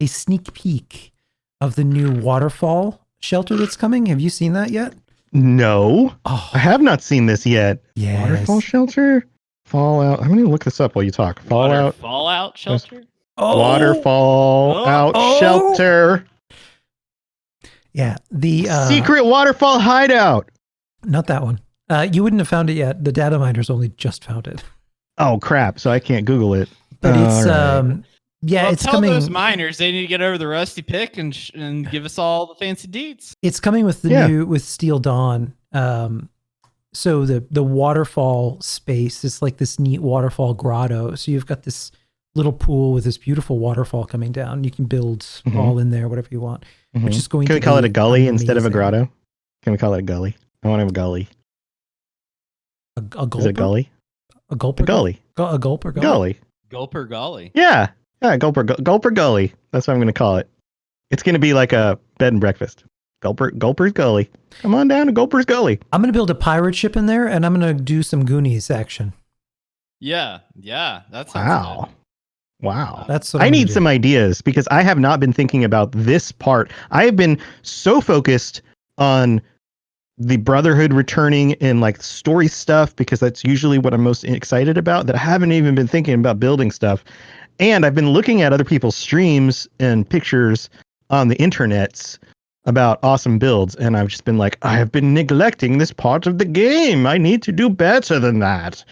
sneak peek of the new waterfall shelter that's coming. Have you seen that yet? No, Oh, I have not seen this yet. yes. Waterfall shelter, Fallout. I'm gonna look this up while you talk. Fallout, Fallout shelter. waterfall out Oh. shelter, Yeah, the secret waterfall hideout. not that one. You wouldn't have found it yet. The data miners only just found it. Oh crap! So I can't Google it. But it's All right. yeah, Well, it's tell coming. those miners they need to get over the rusty pick and give us all the fancy deeds. It's coming with the Yeah. new with Steel Dawn. So the waterfall space is like this neat waterfall grotto. So you've got this little pool with this beautiful waterfall coming down. You can build all in there, whatever you want. Which is going Can to we call it be a gully instead of a amazing. grotto? Can we call it a gully? I want to have a gully. A gulper? Is it a gully? A gulper? A gully. A gulper? Gully. Gulper golly. Yeah. Gulper Gully. That's what I'm going to call it. It's going to be like a bed and breakfast. Gulper's Gully. Come on down to Gulper's Gully. I'm going to build a pirate ship in there, and I'm going to do some Goonies action. Yeah, that sounds good. Wow. That's what I I'm gonna need do. some ideas because I have not been thinking about this part. I have been so focused on the Brotherhood returning and like story stuff because that's usually what I'm most excited about that I haven't even been thinking about building stuff. And I've been looking at other people's streams and pictures on the internets about awesome builds. And I've just been like, I have been neglecting this part of the game. I need to do better than that.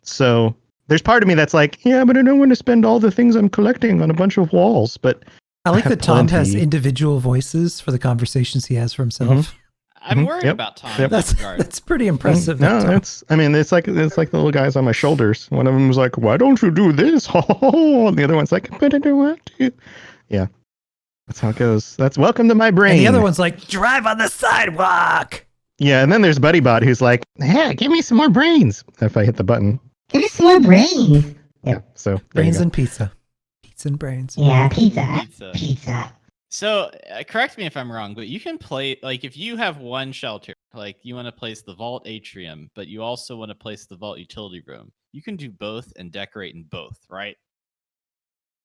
So there's part of me that's like, yeah, but I don't want to spend all the things I'm collecting on a bunch of walls. But I like have that Tom has plenty. individual voices for the conversations he has for himself. I'm worried Yep. about Tom. Yep. in that regard. That's pretty impressive. No, Tom. it's like the little guys on my shoulders. One of them was like, "Why don't you do this?" And the other one's like, "But I don't want to." Yeah, that's how it goes. That's welcome to my brain. And the other one's like, drive on the sidewalk. Yeah, and then there's BuddyBot who's like, "Hey, give me some more brains." If I hit the button. Give me some more brains. Yeah. So there you Brains go. and pizza. Pizza and brains. Yeah, pizza. Pizza. Pizza. So correct me if I'm wrong, but you can play like if you have one shelter, like you want to place the vault atrium, but you also want to place the vault utility room. You can do both and decorate in both, right?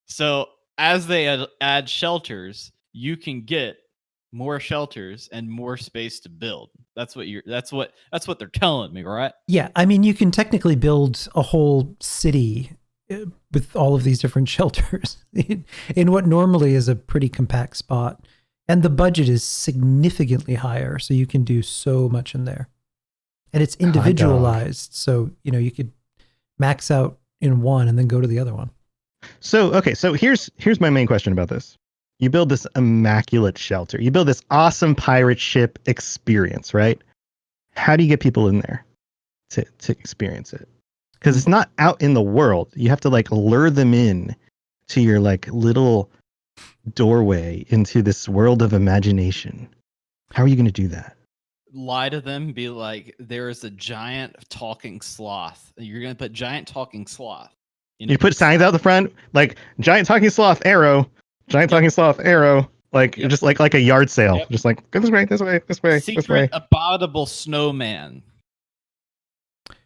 So as they add shelters, you can get more shelters and more space to build. That's what they're telling me, right? Yeah, I mean, you can technically build a whole city with all of these different shelters in what normally is a pretty compact spot. And the budget is significantly higher, so you can do so much in there. And it's individualized, so you could max out in one and then go to the other one. So here's my main question about this. You build this immaculate shelter. You build this awesome pirate ship experience, right? How do you get people in there to experience it? Because it's not out in the world. You have to like lure them in to your like little doorway into this world of imagination. How are you going to do that? Lie to them, be like, there is a giant talking sloth. You're going to put giant talking sloth. You put signs out the front, like giant talking sloth arrow, giant talking sloth arrow, like just like a yard sale. Yep. Just like go this way, this way, this way, Secret this way. abominable snowman.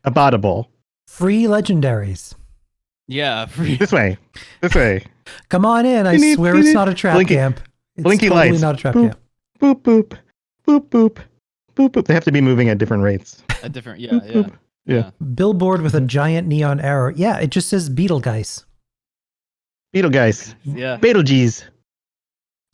Abominable. Free legendaries. Yeah, This way. This way. Come on in. I swear it's not a trap camp. It's Blinky totally lights. not a trap boop, camp. boop, boop, boop, boop, boop, boop. They have to be moving at different rates. A different, yeah, Boop, yeah. boop. Yeah. Billboard with a giant neon arrow. Yeah, it just says Beetlegeist. Beetlegeist. Yeah. Beetlejuice.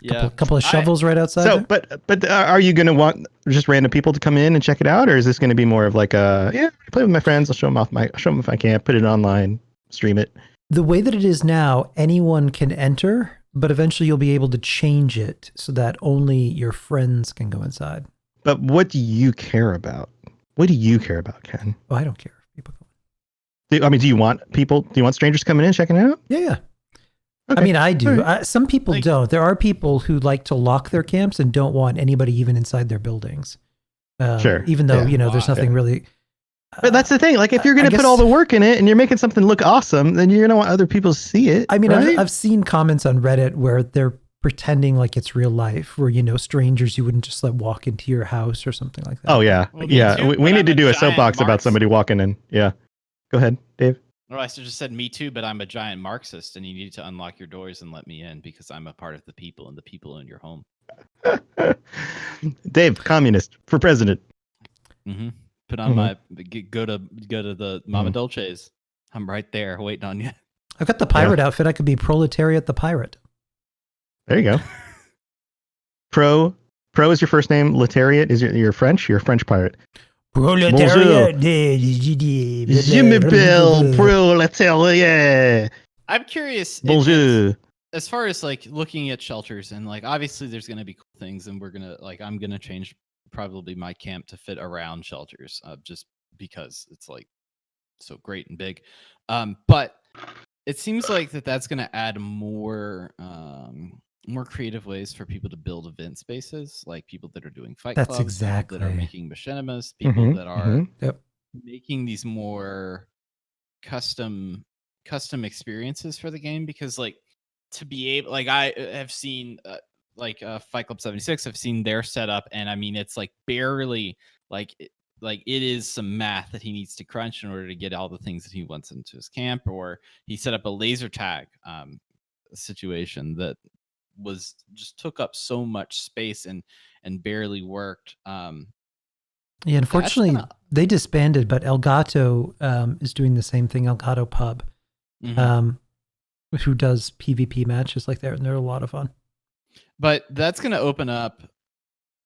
Yeah. Couple of shovels right outside. So, there. but are you going to want just random people to come in and check it out, or is this going to be more of like I play with my friends. I'll show them if I can, put it online, stream it. The way that it is now, anyone can enter, but eventually you'll be able to change it so that only your friends can go inside. But what do you care about? What do you care about, Ken? Oh, I don't care if people go. Do you want people? Do you want strangers coming in checking it out? Yeah. Okay. I mean, I do. Right. Some people don't. There are people who like to lock their camps and don't want anybody even inside their buildings. Sure. Even though, there's nothing really. But that's the thing. Like, if you're going I to put guess- all the work in it and you're making something look awesome, then you're going to want other people to see it. I mean, right? I've seen comments on Reddit where they're pretending like it's real life, where, strangers you wouldn't just let walk into your house or something like that. Oh, yeah. Well, me Yeah. too, We but need I'm to a do a giant soapbox about Marxist. somebody walking in. Yeah. Go ahead, Dave. Well, I just said me too, but I'm a giant Marxist, and you need to unlock your doors and let me in because I'm a part of the people, and the people in your home. Dave, communist for president. Mm-hmm. Put on my go to the Mama Dolce's. I'm right there waiting on you. I've got the pirate outfit. I could be Proletariat the Pirate. There you go. Pro is your first name. Letariat is your French. You're a French pirate. Proletariat. Je m'appelle Proletariat. I'm curious. Bonjour. As far as like looking at shelters and like obviously there's gonna be cool things, and I'm gonna change probably my camp to fit around shelters, just because it's like so great and big. But it seems like that's gonna add more creative ways for people to build event spaces, like people that are doing fight That's clubs, exactly. people that are making machinimas, people that are Yep. making these more custom experiences for the game, because like to be able, like I have seen Fight Club 76. I've seen their setup, and I mean it's like barely it is some math that he needs to crunch in order to get all the things that he wants into his camp. Or he set up a laser tag situation that was just took up so much space and barely worked. Yeah, unfortunately, they disbanded, but Elgato is doing the same thing. Elgato Pub, who does PvP matches like that, and they're a lot of fun. But that's going to open up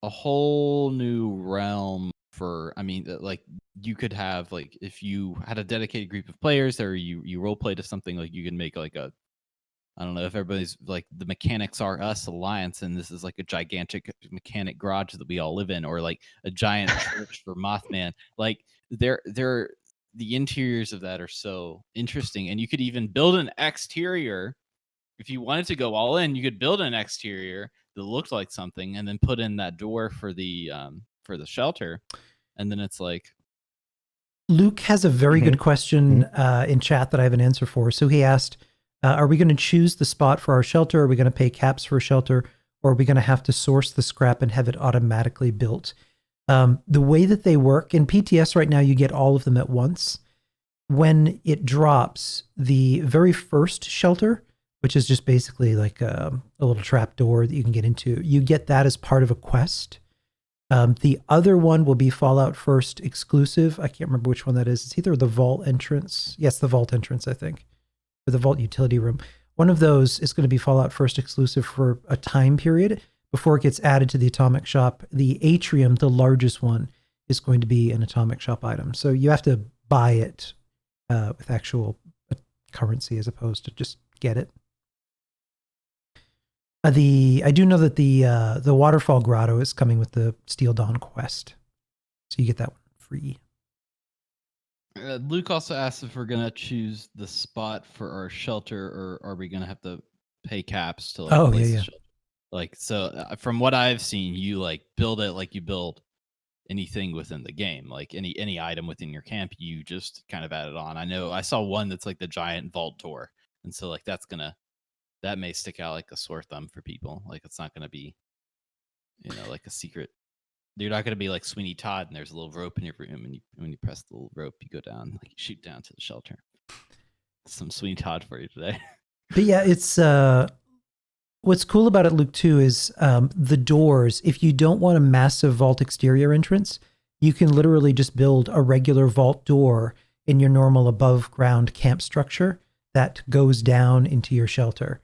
a whole new realm for. I mean, like you could have if you had a dedicated group of players, or you role play to something, like you can make like a. I don't know if everybody's like the Mechanics Are Us Alliance, and this is like a gigantic mechanic garage that we all live in, or like a giant church for Mothman. Like the interiors of that are so interesting, and you could even build an exterior if you wanted to go all in. You could build an exterior that looked like something, and then put in that door for the shelter, and then it's like. Luke has a very good question in chat that I have an answer for. So he asked. Are we going to choose the spot for our shelter? Are we going to pay caps for a shelter? Or are we going to have to source the scrap and have it automatically built? The way that they work, in PTS right now, you get all of them at once. When it drops, the very first shelter, which is just basically like a little trap door that you can get into, you get that as part of a quest. The other one will be Fallout First exclusive. I can't remember which one that is. It's either the vault entrance. Yes, the vault entrance, I think. Or the vault utility room. One of those is going to be Fallout First exclusive for a time period before it gets added to the Atomic Shop. The Atrium, the largest one, is going to be an Atomic Shop item. So you have to buy it with actual currency as opposed to just get it. I do know that the Waterfall Grotto is coming with the Steel Dawn quest. So you get that one free. Luke also asked if we're gonna choose the spot for our shelter, or are we gonna have to pay caps to place the shelter? From what I've seen, you build it like you build anything within the game, like any item within your camp, you just kind of add it on. I know I saw one that's like the giant vault door, and so that may stick out like a sore thumb for people. Like it's not gonna be, like a secret. You're not going to be like Sweeney Todd, and there's a little rope in your room, and when you press the little rope, you go down, like you shoot down to the shelter. Some Sweeney Todd for you today. But yeah, it's what's cool about it, Luke, too, is the doors. If you don't want a massive vault exterior entrance, you can literally just build a regular vault door in your normal above ground camp structure that goes down into your shelter.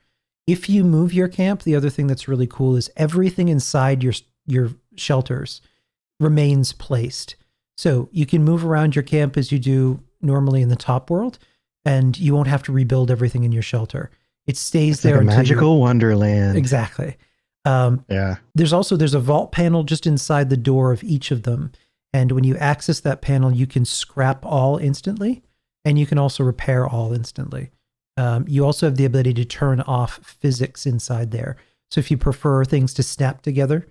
If you move your camp, the other thing that's really cool is everything inside your shelters remains placed. So you can move around your camp as you do normally in the top world, and you won't have to rebuild everything in your shelter. It stays it's there. Like a magical wonderland. Exactly. Yeah. There's a vault panel just inside the door of each of them. And when you access that panel, you can scrap all instantly, and you can also repair all instantly. You also have the ability to turn off physics inside there. So if you prefer things to snap together,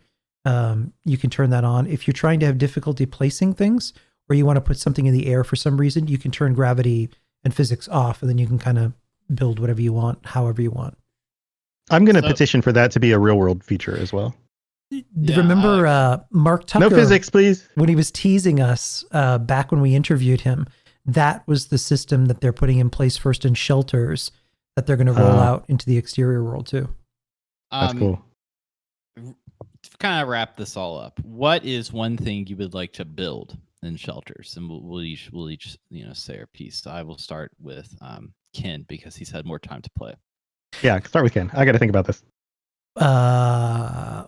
you can turn that on. If you're trying to have difficulty placing things, or you want to put something in the air for some reason, you can turn gravity and physics off, and then you can kind of build whatever you want, however you want. I'm going to petition for that to be a real world feature as well. Remember Mark Tucker? No physics, please. When he was teasing us back when we interviewed him, that was the system that they're putting in place first in shelters that they're going to roll out into the exterior world too. That's cool. To kind of wrap this all up, what is one thing you would like to build in shelters? And we'll each say our piece. So I will start with Ken, because he's had more time to play. Yeah, start with Ken. I got to think about this.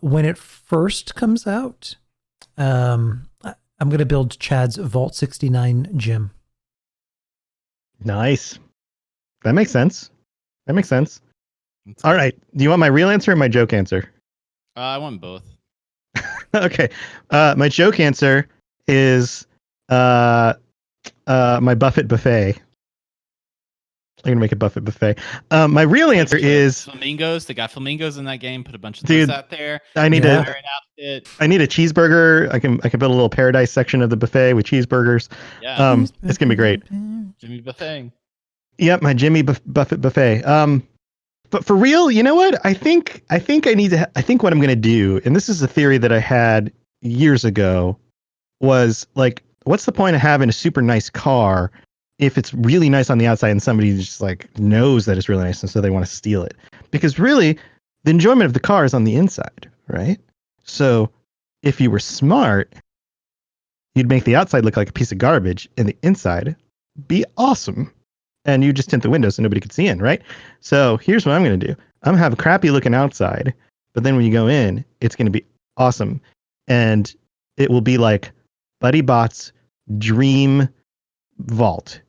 When it first comes out, I'm going to build Chad's Vault 69 gym. Nice. That makes sense. All right. Do you want my real answer or my joke answer? I want both. Okay. My joke answer is my Buffett buffet. I'm going to make a Buffett buffet. My real answer is flamingos. They got flamingos in that game. Put a bunch of those out there. I need a cheeseburger. I can build a little paradise section of the buffet with cheeseburgers. Yeah. It's going to be great. Jimmy Buffet. Yep, my Jimmy Buffett buffet. but for real, you know what? I think I think what I'm gonna do, and this is a theory that I had years ago, was like, what's the point of having a super nice car if it's really nice on the outside and somebody just like knows that it's really nice and so they want to steal it? Because really, the enjoyment of the car is on the inside, right? So if you were smart, you'd make the outside look like a piece of garbage and the inside be awesome. And you just tint the windows so nobody could see in, right? So here's what I'm going to do. I'm going to have a crappy looking outside, but then when you go in, it's going to be awesome. And it will be like Buddy Bot's dream vault.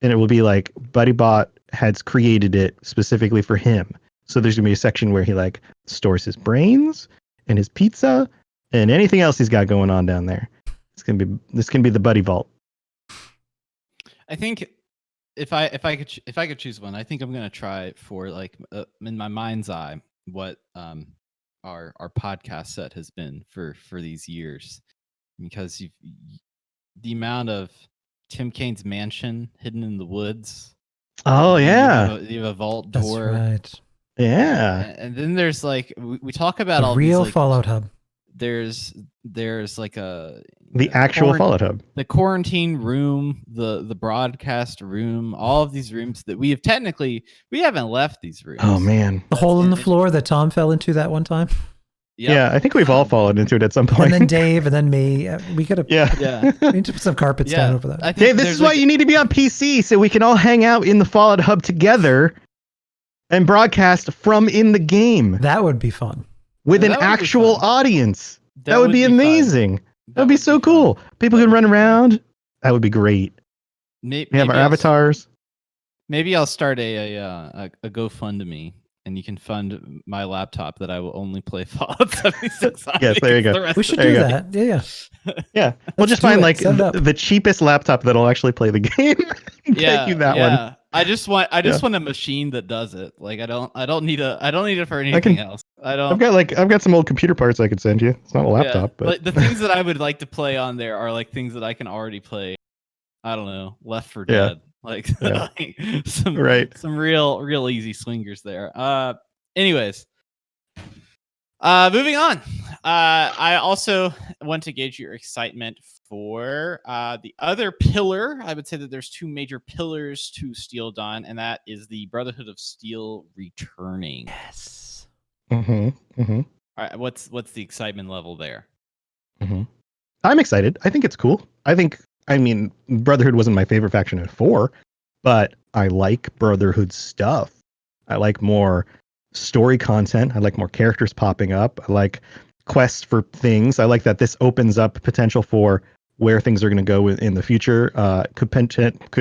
And it will be like Buddy Bot has created it specifically for him. So there's going to be a section where he like stores his brains and his pizza and anything else he's got going on down there. This can be the Buddy Vault. I think if I could choose one, I think I'm gonna try for like in my mind's eye what our podcast set has been for these years, because the amount of Tim Kane's mansion hidden in the woods. Oh yeah, you have a vault That's door. right. Yeah, and then there's like we talk about The all real these, like, Fallout Hub. There's like the actual Fallout Hub, the quarantine room, the broadcast room, all of these rooms that we haven't left these rooms. Oh man, The hole in the floor that Tom fell into that one time. Yep. Yeah, I think we've all fallen into it at some point. And then Dave, and then me. We could have. Yeah. We need to put some carpets down over that. I think Dave, this is why you need to be on PC so we can all hang out in the Fallout Hub together and broadcast from in the game That would be fun. with an that would be actual fun. audience. That would be fun. amazing. That would be so cool. People could run around. That would be great. We have our avatars. Maybe I'll start a GoFundMe, and you can fund my laptop that I will only play Fallout 76 on. Yes, there you go. The rest We should of do it- that. Yeah. Yeah, we'll just do find it. like Set it up. the cheapest laptop that'll actually play the game. And take you that one. I just want a machine that does it. Like I don't need it for anything else. I've got some old computer parts I could send you. It's not a laptop, but like the things that I would like to play on there are like things that I can already play. I don't know, Left 4 Yeah. Dead, like, Yeah. like some some real easy swingers there. Anyways, moving on. I also want to gauge your excitement for the other pillar. I would say that there's two major pillars to Steel Dawn, and that is the Brotherhood of Steel returning. Yes. All right, what's the excitement level there? I'm excited. I think it's cool. I mean, Brotherhood wasn't my favorite faction in 4, but I like Brotherhood stuff. I like more story content. I like more characters popping up. I like quests for things. I like that this opens up potential for where things are going to go in the future. Could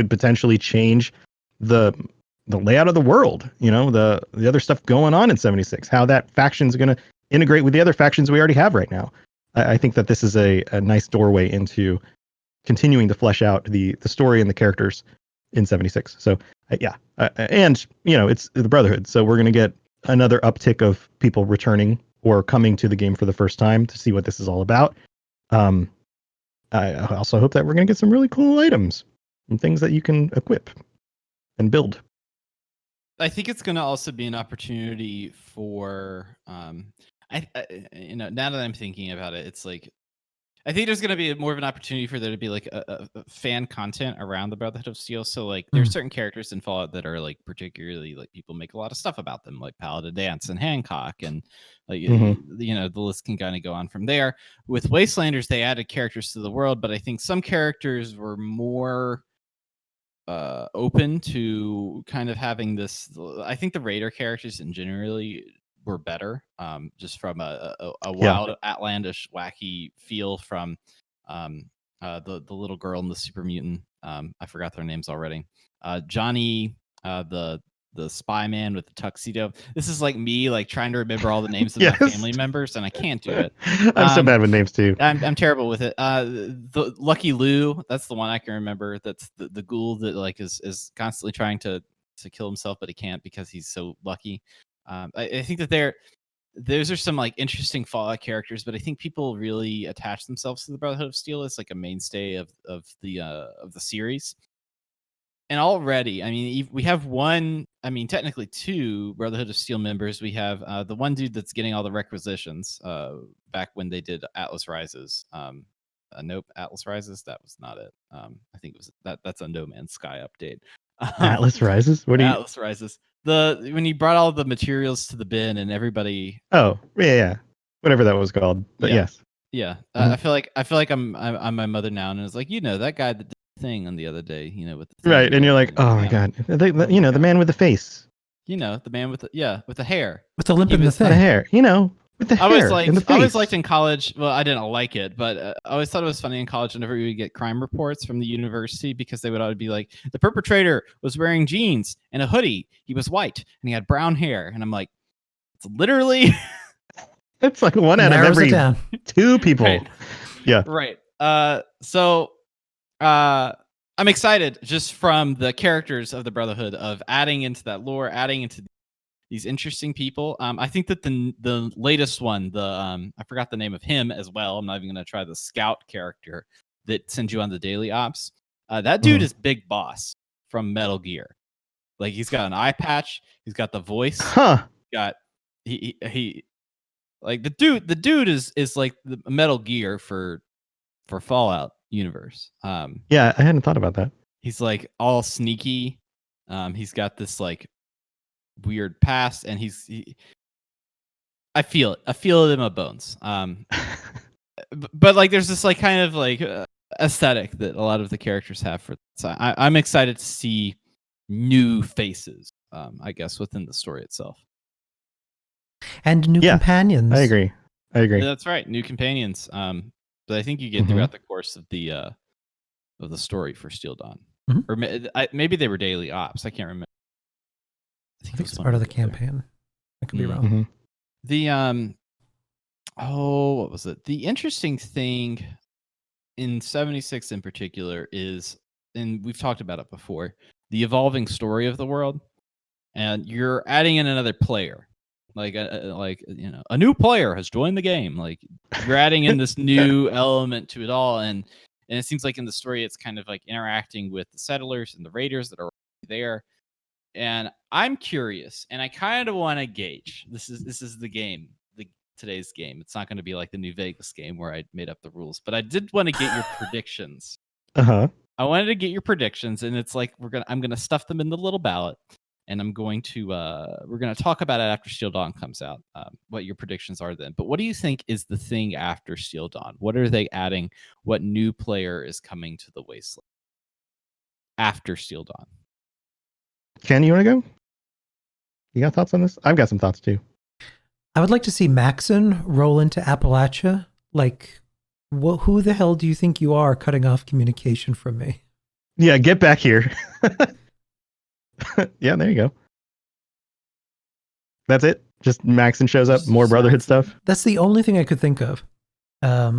potentially change the layout of the world. You know, the other stuff going on in 76. How that faction is going to integrate with the other factions we already have right now. I think that this is a nice doorway into continuing to flesh out the story and the characters in 76. So and you know, it's the Brotherhood, so we're going to get another uptick of people returning or coming to the game for the first time to see what this is all about. I also hope that we're going to get some really cool items and things that you can equip and build. I think it's going to also be an opportunity for you know, now that I'm thinking about it, it's like I think there's going to be more of an opportunity for there to be like a fan content around the Brotherhood of Steel. So like there's certain characters in Fallout that are like particularly like people make a lot of stuff about them, like Paladin Dance and Hancock, and like you know, the list can kind of go on from there. With Wastelanders, they added characters to the world, but I think some characters were more open to kind of having this. I think the Raider characters in generally were better, just from a wild, outlandish, wacky feel from the little girl and the super mutant. I forgot their names already. Johnny, the spy man with the tuxedo. This is like me like trying to remember all the names of my family members, and I can't do it. I'm so bad with names too. I'm terrible with it. The Lucky Lou, that's the one I can remember. That's the ghoul that like is constantly trying to kill himself, but he can't because he's so lucky. I think that those are some like interesting Fallout characters, but I think people really attach themselves to the Brotherhood of Steel as like a mainstay of the series. And already, I mean, we have one, I mean, technically two Brotherhood of Steel members. We have the one dude that's getting all the requisitions back when they did Atlas Rises. Nope, Atlas Rises, that was not it. I think it was that's a No Man's Sky update. Atlas Rises? What do you? Atlas Rises. When he brought all the materials to the bin and everybody. Oh, yeah. Whatever that was called. But Yeah. yes. Yeah. Mhm. I feel like I'm my mother now, and it's like, that guy that did the thing on the other day, with the thing Right, and you're like, oh my god, the man with the face, the man with the hair, With the limp He in the was- thing. the hair, with the I always hair and the face. I always liked in college. Well, I didn't like it, but I always thought it was funny in college whenever we would get crime reports from the university, because they would always be like, the perpetrator was wearing jeans and a hoodie. He was white and he had brown hair, and I'm like, it's literally. It's like one out of Narrows it every down. 2 people. Right. Yeah. Right. So I'm excited just from the characters of the Brotherhood, of adding into that lore, adding into these interesting people. I think that the latest one, I forgot the name of him as well. I'm not even going to try the scout character that sends you on the daily ops. That dude is Big Boss from Metal Gear. Like, he's got an eye patch. He's got the voice. Huh. He like the dude is like the Metal Gear for Fallout universe. Yeah, I hadn't thought about that. He's like all sneaky. He's got this like weird past, and I feel it in my bones. But like, there's this like kind of like aesthetic that a lot of the characters have for. So I'm excited to see new faces. I guess within the story itself. And new companions. I agree. Yeah, that's right, new companions. But I think you get throughout the course of the story for Steel Dawn, or maybe they were daily ops. I can't remember. I think it's part of the campaign. I could be wrong. The what was it? The interesting thing in 76 in particular is, and we've talked about it before, the evolving story of the world, and you're adding in another player. Like a new player has joined the game. Like, you're adding in this new element to it all, and it seems like in the story it's kind of like interacting with the settlers and the raiders that are there. And I'm curious, and I kind of want to gauge. This is the game, today's game. It's not going to be like the New Vegas game where I made up the rules, but I did want to get your predictions. I wanted to get your predictions, and it's like I'm gonna stuff them in the little ballot. And I'm going to we're going to talk about it after Steel Dawn comes out, what your predictions are then. But what do you think is the thing after Steel Dawn? What are they adding? What new player is coming to the Wasteland after Steel Dawn? Ken, you want to go? You got thoughts on this? I've got some thoughts too. I would like to see Maxon roll into Appalachia. Like, who the hell do you think you are, cutting off communication from me? Yeah, get back here. Yeah, there you go. That's it. Just Maxon shows up, more Brotherhood stuff. That's the only thing I could think of. I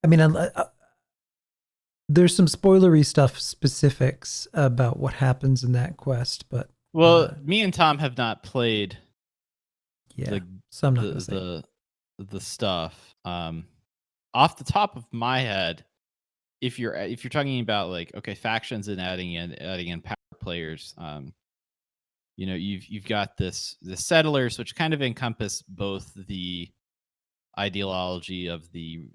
mean, there's some spoilery stuff, specifics about what happens in that quest, but me and Tom have not played. Yeah, the stuff. Off the top of my head, if you're talking about like, okay, factions and adding in power players, you've got the settlers, which kind of encompass both the ideology of the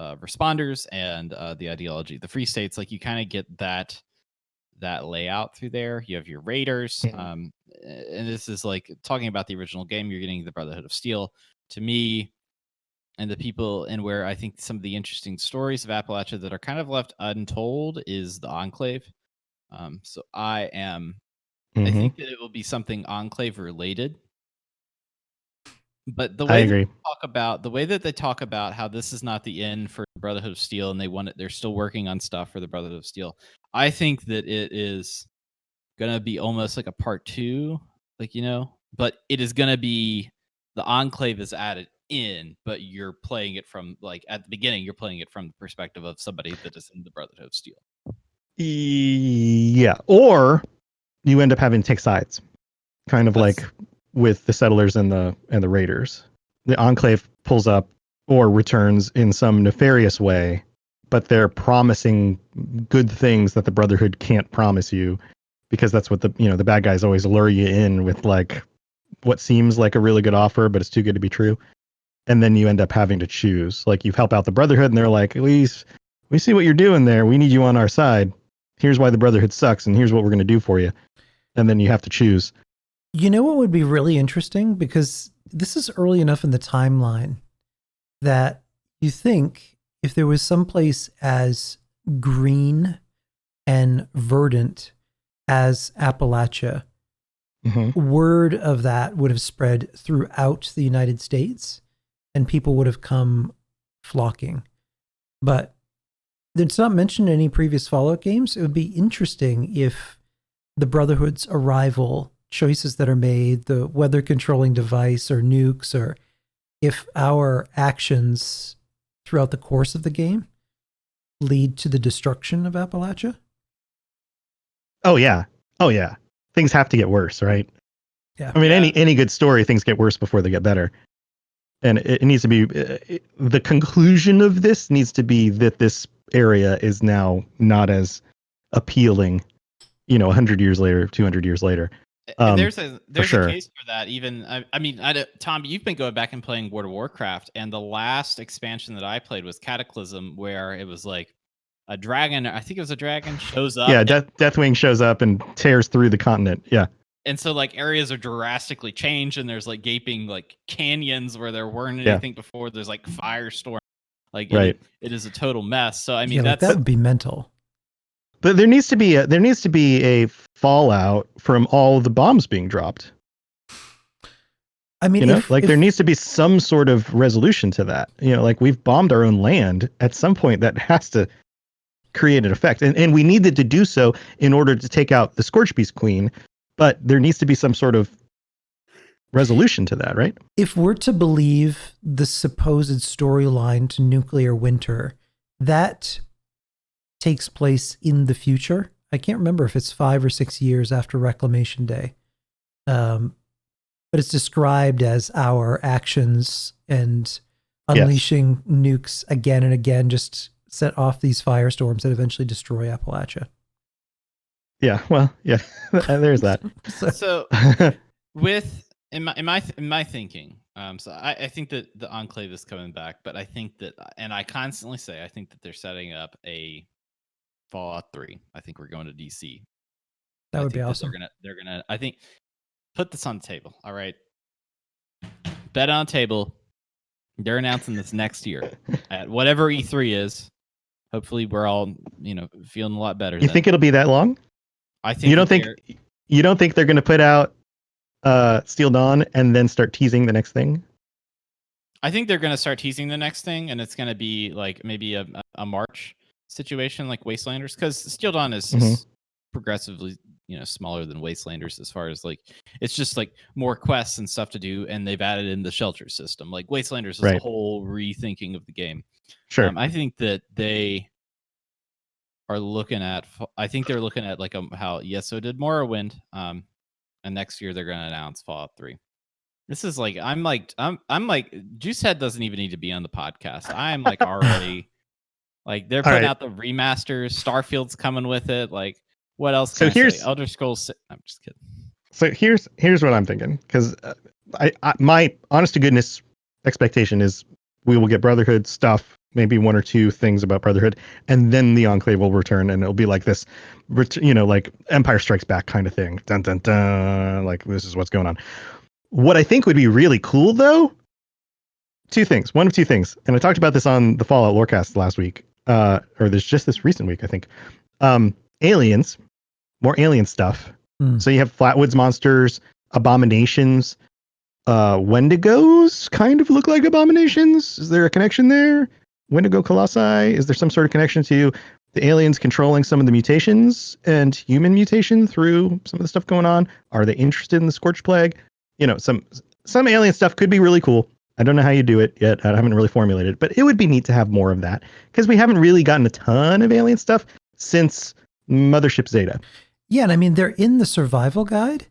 responders and the ideology of the free states. Like, you kind of get that layout through there. You have your raiders, and this is like talking about the original game. You're getting the Brotherhood of Steel. To me, and the people, and where I think some of the interesting stories of Appalachia that are kind of left untold is the Enclave. So I think that it will be something Enclave related. But the way they talk about how this is not the end for the Brotherhood of Steel, and they're still working on stuff for the Brotherhood of Steel. I think that it is gonna be almost like a part 2, but it is gonna be the Enclave is added in, but you're playing it from, like, at the beginning, you're playing it from the perspective of somebody that is in the Brotherhood of Steel. Yeah, or you end up having to take sides, kind of like with the settlers and the raiders. The Enclave pulls up or returns in some nefarious way but they're promising good things that the Brotherhood can't promise you, because that's what the bad guys always lure you in with, like, what seems like a really good offer, but it's too good to be true. And then you end up having to choose. Like, you help out the Brotherhood, and they're like, we see what you're doing there. We need you on our side. Here's why the Brotherhood sucks, and here's what we're going to do for you. And then you have to choose. You know what would be really interesting? Because this is early enough in the timeline that you think if there was someplace as green and verdant as Appalachia, word of that would have spread throughout the United States and people would have come flocking. But it's not mentioned in any previous Fallout games. It would be interesting if the Brotherhood's arrival, choices that are made, the weather controlling device or nukes, or if our actions throughout the course of the game lead to the destruction of Appalachia. Oh yeah. Things have to get worse, right? Yeah. I mean, any good story, things get worse before they get better. And it needs to be, the conclusion of this needs to be that this area is now not as appealing, 100 years later, 200 years later. There's a sure. case for that. Even I mean, Tom, you've been going back and playing World of Warcraft, and the last expansion that I played was Cataclysm, where it was like a dragon. I think it was a dragon shows up. Yeah, Deathwing shows up and tears through the continent. Yeah. And so, like, areas are drastically changed, and there's like gaping like canyons where there weren't anything before. There's like firestorm, like right. It is a total mess. So I mean, that would be mental. But there needs to be a fallout from all the bombs being dropped. I mean, there needs to be some sort of resolution to that. Like, we've bombed our own land. At some point, that has to create an effect, and we needed to do so in order to take out the Scorchbeast Queen. But there needs to be some sort of resolution to that, right? If we're to believe the supposed storyline to Nuclear Winter, that takes place in the future. I can't remember if it's 5 or 6 years after Reclamation Day. But it's described as our actions and unleashing nukes again and again just set off these firestorms that eventually destroy Appalachia. Yeah, well, yeah, there's that. So in my thinking, so I think that the Enclave is coming back, but I think that, and I constantly say, I think that they're setting up a Fallout 3. I think we're going to DC. That would be awesome. They're gonna. I think, put this on the table. All right, bet on the table. They're announcing this next year at whatever E3 is. Hopefully, we're all feeling a lot better. You think it'll be that long? I think you don't think they're going to put out Steel Dawn and then start teasing the next thing? I think they're going to start teasing the next thing, and it's going to be like maybe a March situation like Wastelanders, because Steel Dawn is progressively smaller than Wastelanders as far as like it's just like more quests and stuff to do, and they've added in the shelter system. Like Wastelanders is a whole rethinking of the game. Sure. I think that they are looking at. I think they're looking at like how Yeso did Morrowind, and next year they're going to announce Fallout 3. This is like I'm like Juicehead doesn't even need to be on the podcast. I'm like already like they're putting out the remasters. Starfield's coming with it. Like what else? Can I say? Elder Scrolls. I'm just kidding. So here's what I'm thinking, because my honest to goodness expectation is we will get Brotherhood stuff, maybe 1 or 2 things about Brotherhood, and then the Enclave will return, and it'll be like this, like Empire Strikes Back kind of thing. Dun dun dun. Like, this is what's going on. What I think would be really cool, though, 2 things. One of 2 things, and I talked about this on the Fallout Lorecast last week, or there's just this recent week, I think. Aliens, more alien stuff. So you have Flatwoods monsters, abominations. Wendigos kind of look like abominations. Is there a connection there? Wendigo colossi? Is there some sort of connection to the aliens controlling some of the mutations and human mutation through some of the stuff going on? Are they interested in the Scorch Plague? Some alien stuff could be really cool. I don't know how you do it yet. I haven't really formulated it, but it would be neat to have more of that, because we haven't really gotten a ton of alien stuff since Mothership Zeta. Yeah, and I mean, they're in the survival guide,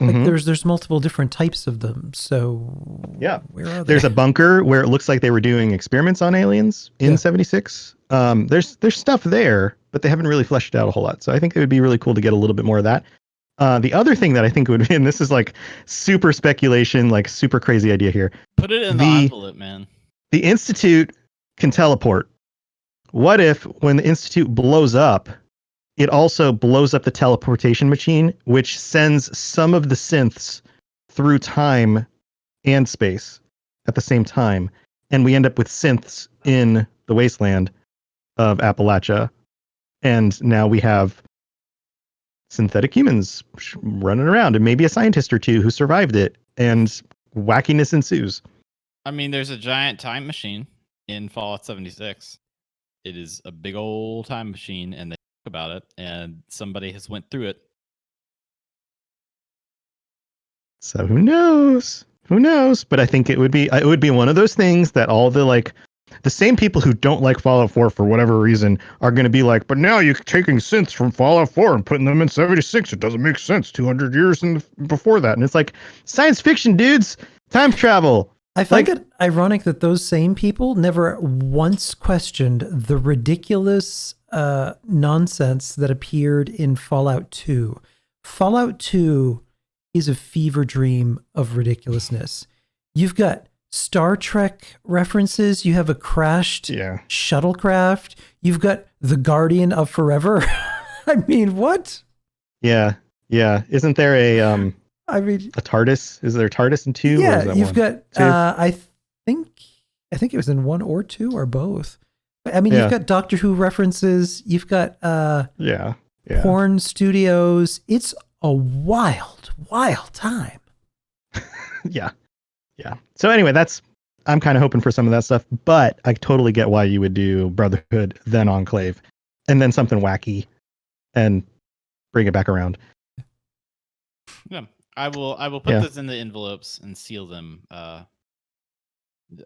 Like Mhm. there's multiple different types of them. So Yeah. where are they? There's a bunker where it looks like they were doing experiments on aliens in Yeah. 76. There's stuff there, but they haven't really fleshed it out a whole lot. So I think it would be really cool to get a little bit more of that. The other thing that I think would be, and this is like super speculation, like super crazy idea here. Put it in the envelope, man. The Institute can teleport. What if when the Institute blows up, it also blows up the teleportation machine, which sends some of the synths through time and space at the same time, and we end up with synths in the wasteland of Appalachia, and now we have synthetic humans running around, and maybe a scientist or two who survived it, and wackiness ensues. I mean, there's a giant time machine in Fallout 76. It is a big old time machine, and they talk about it, and somebody has went through it. So who knows? Who knows? But I think it would be one of those things that all the same people who don't like Fallout 4 for whatever reason are going to be like, but now you're taking synths from Fallout 4 and putting them in 76. It doesn't make sense. 200 years before that. And it's like, science fiction, dudes. Time travel. I find it ironic that those same people never once questioned the ridiculous nonsense that appeared in Fallout 2. Fallout 2 is a fever dream of ridiculousness. You've got Star Trek references. You have a crashed shuttlecraft. You've got the Guardian of Forever. I mean, what? Yeah. Isn't there a TARDIS? Is there a TARDIS in 2? Yeah, or is that you've one? got. I think it was in 1 or 2 or both. I mean, you've got Doctor Who references. You've got porn studios. It's a wild time. Yeah. So anyway, I'm kind of hoping for some of that stuff, but I totally get why you would do Brotherhood, then Enclave, and then something wacky, and bring it back around. Yeah, I will put this in the envelopes and seal them.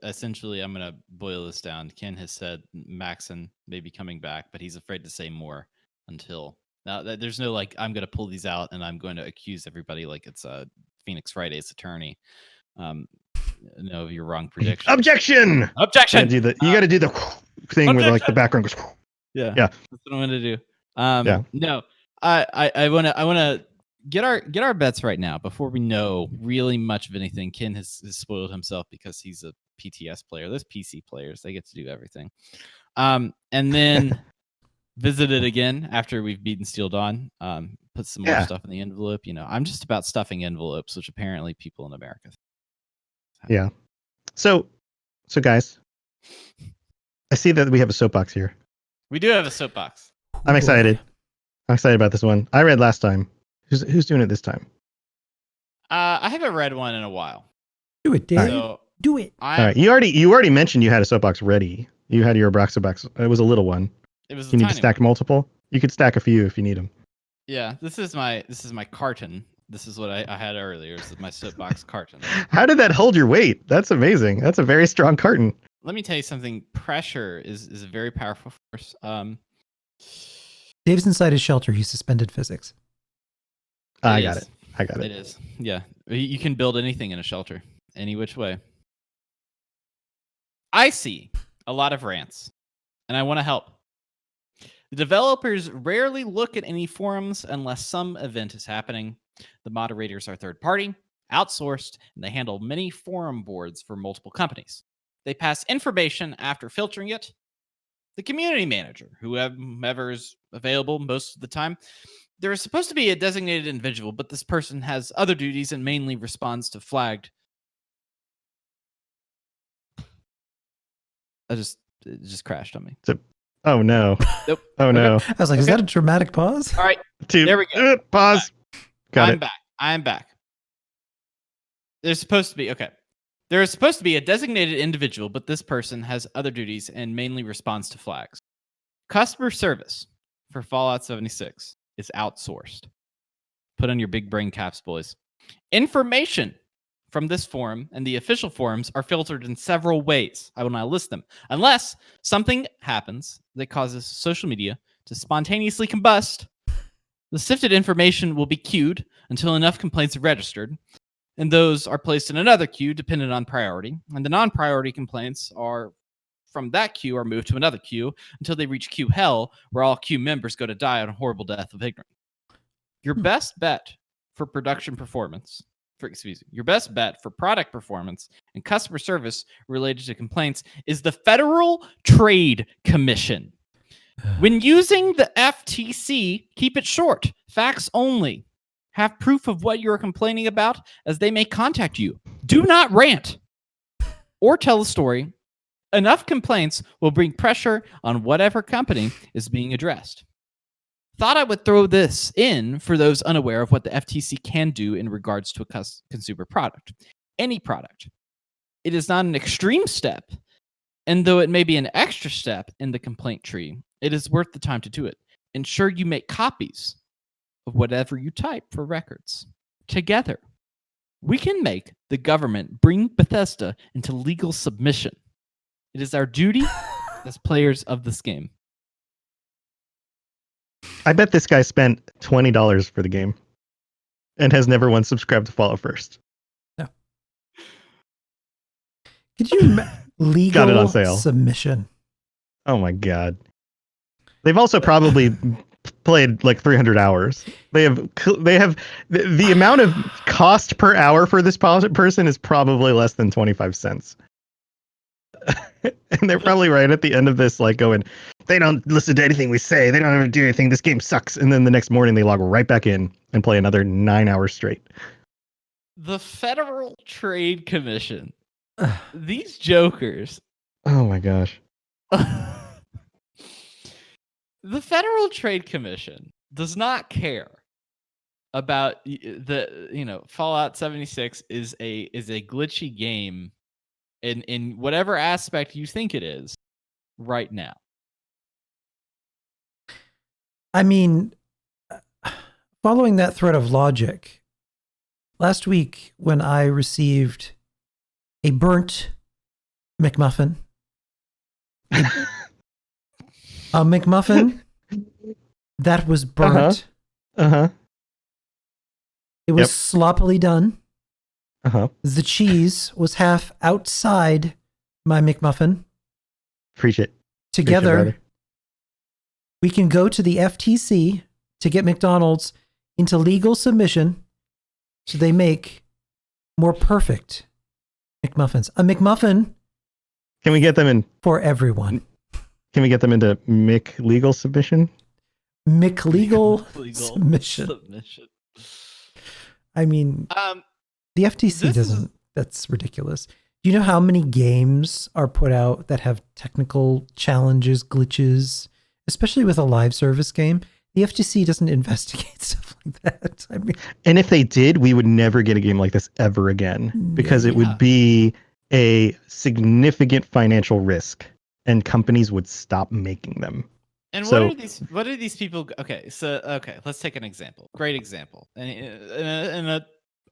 Essentially, I'm gonna boil this down. Ken has said Maxon may be coming back, but he's afraid to say more until now. There's no like I'm gonna pull these out and I'm going to accuse everybody like it's a Phoenix Friday's attorney. No, you're wrong prediction. Objection. You got to do the thing where like the background goes. Yeah. That's what I'm gonna do. No, I wanna get our bets right now before we know really much of anything. Ken has spoiled himself because he's a PTS player. Those PC players, they get to do everything. And then visit it again after we've beaten Steel Dawn. Put some more stuff in the envelope. You know, I'm just about stuffing envelopes, which apparently people in America. Yeah. So guys, I see that we have a soapbox here. We do have a soapbox. I'm excited. I'm excited about this one. I read last time. Who's doing it this time? I haven't read one in a while. Do it, Dave. So do it. All right. You already mentioned you had a soapbox ready. You had your soapbox. It was a little one. It was. You need to stack multiple. You could stack a few if you need them. Yeah. This is my carton. This is what I had earlier. This is my soapbox carton. How did that hold your weight? That's amazing. That's a very strong carton. Let me tell you something. Pressure is a very powerful force. Dave's inside his shelter. He suspended physics. I got it. It is. Yeah. You can build anything in a shelter, any which way. I see a lot of rants, and I want to help. The developers rarely look at any forums unless some event is happening. The moderators are third party, outsourced, and they handle many forum boards for multiple companies. They pass information after filtering it. The community manager, whoever is available most of the time, there is supposed to be a designated individual, but this person has other duties and mainly responds to flagged. It just crashed on me. Oh no. Nope. Oh no. I was like, is that a dramatic pause? All right. There we go. Pause. I'm back. There's supposed to be There is supposed to be a designated individual, but this person has other duties and mainly responds to flags. Customer service for Fallout 76 is outsourced. Put on your big brain caps, boys. Information from this forum and the official forums are filtered in several ways. I will not list them. Unless something happens that causes social media to spontaneously combust, The sifted information will be queued until enough complaints are registered, and those are placed in another queue dependent on priority. And the non-priority complaints are from that queue are moved to another queue until they reach queue hell, where all queue members go to die on a horrible death of ignorance. Your best bet for production performance, your best bet for product performance and customer service related to complaints is the Federal Trade Commission. When using the FTC, keep it short, facts only. Have proof of what you are complaining about, as they may contact you. Do not rant or tell a story. Enough complaints will bring pressure on whatever company is being addressed. Thought I would throw this in for those unaware of what the FTC can do in regards to a consumer product. Any product. It is not an extreme step, and though it may be an extra step in the complaint tree, it is worth the time to do it. Ensure you make copies of whatever you type for records. Together, we can make the government bring Bethesda into legal submission. It is our duty as players of this game. I bet this guy spent $20 for the game and has never once subscribed to Fallout First. No. Could you legal Got it on sale. submission? Oh my god. They've also probably played like 300 hours. They have the amount of cost per hour for this person is probably less than 25 cents. And they're probably right at the end of this, like going, they don't listen to anything we say. They don't ever do anything. This game sucks. And then the next morning they log right back in and play another 9 hours straight. The Federal Trade Commission. These jokers. Oh my gosh. The Federal Trade Commission does not care about Fallout 76 is a glitchy game in whatever aspect you think it is right now. I mean, following that thread of logic, last week when I received a burnt McMuffin, a McMuffin that was burnt. It was sloppily done. The cheese was half outside my McMuffin. Preach it. Together, we can go to the FTC to get McDonald's into legal submission so they make more perfect McMuffins. A McMuffin. Can we get them in for everyone? Can we get them into legal submission? McLegal submission. I mean, the FTC doesn't. That's ridiculous. Do you know how many games are put out that have technical challenges, glitches, especially with a live service game? The FTC doesn't investigate stuff like that. I mean, and if they did, we would never get a game like this ever again because it would be a significant financial risk, and companies would stop making them. And what are these people? Okay, let's take an example. Great example. And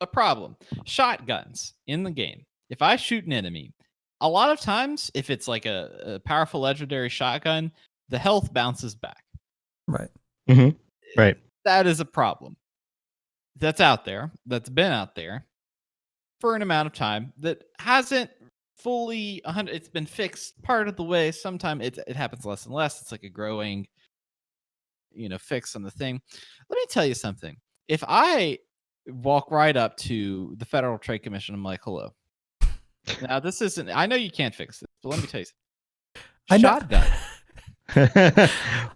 a problem. Shotguns in the game. If I shoot an enemy, a lot of times, if it's like a powerful legendary shotgun, the health bounces back. Right. Mm-hmm. Right. That is a problem. That's out there. That's been out there for an amount of time that hasn't fully 100. It's been fixed part of the way. Sometimes it happens less and less. It's like a growing, fix on the thing. Let me tell you something. If I walk right up to the Federal Trade Commission, I'm like, hello. Now this isn't. I know you can't fix this, but let me tell you something. Shotgun.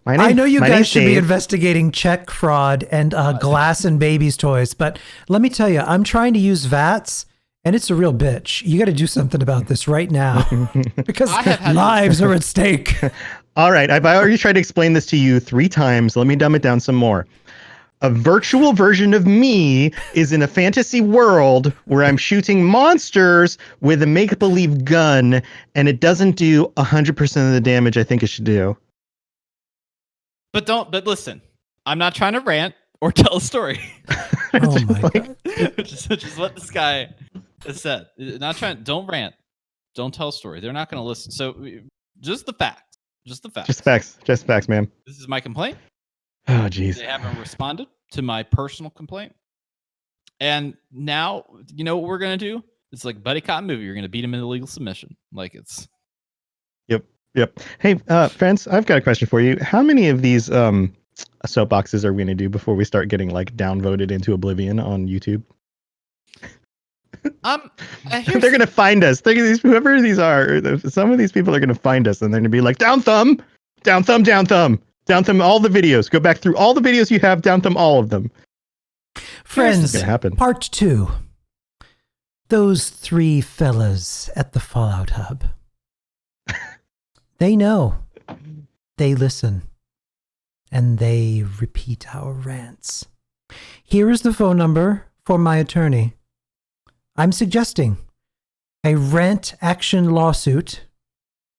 I know you guys should be investigating check fraud and glass and babies' toys, but let me tell you, I'm trying to use VATS, and it's a real bitch. You got to do something about this right now because lives are at stake. All right, I've already tried to explain this to you 3 times. Let me dumb it down some more. A virtual version of me is in a fantasy world where I'm shooting monsters with a make-believe gun, and it doesn't do 100% of the damage I think it should do. But listen, I'm not trying to rant or tell a story. Oh my God. which is what this guy has said. Don't rant. Don't tell a story. They're not going to listen. So just the facts. Just the facts. Just facts, man. This is my complaint. Oh, jeez. They haven't responded to my personal complaint. And now, you know what we're going to do? It's like Buddy Cop movie. You're going to beat him into legal submission. Like it's... Yep. Hey, friends, I've got a question for you. How many of these soapboxes are we going to do before we start getting like downvoted into oblivion on YouTube? They're going to find us. Whoever these are, some of these people are going to find us and they're going to be like, down thumb, down thumb, down thumb, down thumb, all the videos. Go back through all the videos you have, down thumb all of them. Friends, happen. Part 2. Those 3 fellas at the Fallout Hub. They know. They listen. And they repeat our rants. Here is the phone number for my attorney. I'm suggesting a rant action lawsuit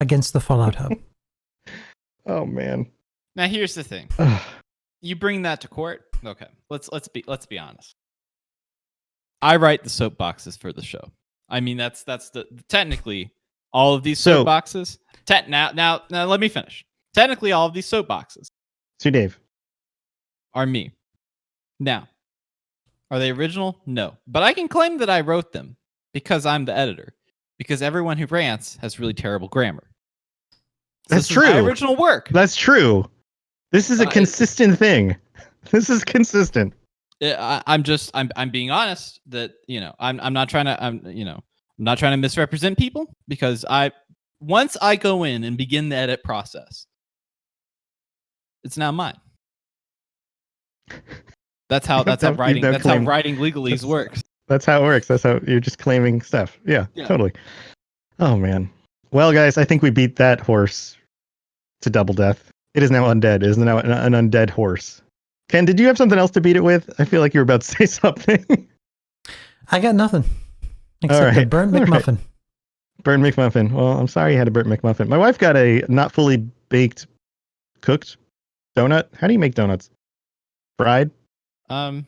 against the Fallout Hub. Oh, man. Now, here's the thing. You bring that to court? Okay. Let's be honest. I write the soapboxes for the show. I mean, that's the technically all of these soapboxes. Now let me finish. Technically, all of these soapboxes. So, Dave, are me. Now, are they original? No, but I can claim that I wrote them because I'm the editor. Because everyone who rants has really terrible grammar. So that's true. My original work. That's true. This is a consistent thing. This is consistent. I'm being honest that, you know, I'm not trying to misrepresent people because once I go in and begin the edit process, it's now mine. That's how writing legalese works. That's how it works. That's how you're just claiming stuff. Yeah, totally. Oh man. Well, guys, I think we beat that horse to double death. It is now undead. It is now an undead horse. Ken, did you have something else to beat it with? I feel like you were about to say something. I got nothing. Except a burnt McMuffin. Right. Burnt McMuffin. Well, I'm sorry you had a burnt McMuffin. My wife got a not fully baked, cooked donut. How do you make donuts? Fried? I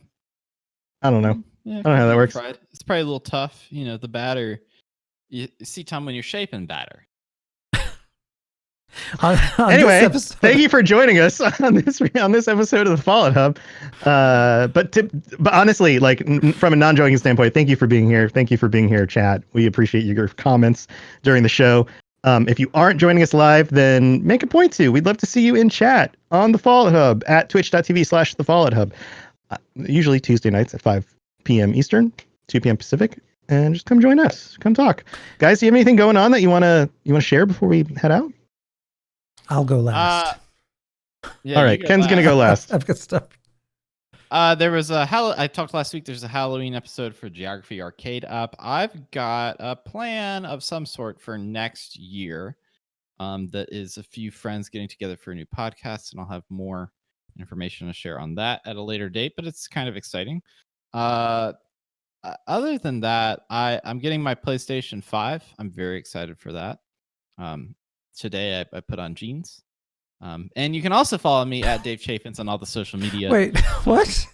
don't know. Yeah, I don't know how that works. Fried. It's probably a little tough. You know, the batter. You see, Tom, when you're shaping batter. Anyway, thank you for joining us on this episode of the Fallout Hub. But honestly, like from a non-joking standpoint, thank you for being here. Thank you for being here, chat. We appreciate your comments during the show. If you aren't joining us live, then make a point to. We'd love to see you in chat on the Fallout Hub at twitch.tv/the Fallout Hub. Usually Tuesday nights at 5 p.m. Eastern, 2 p.m. Pacific, and just come join us. Come talk, guys. Do you have anything going on that you wanna share before we head out? I'll go last. All right, Ken's gonna go last. I've got stuff. There was I talked last week. There's a Halloween episode for Geography Arcade up. I've got a plan of some sort for next year. That is a few friends getting together for a new podcast, and I'll have more information to share on that at a later date. But it's kind of exciting. Other than that, I'm getting my PlayStation 5. I'm very excited for that. Today I put on jeans. And you can also follow me at Dave Chafinz on all the social media. Wait, what?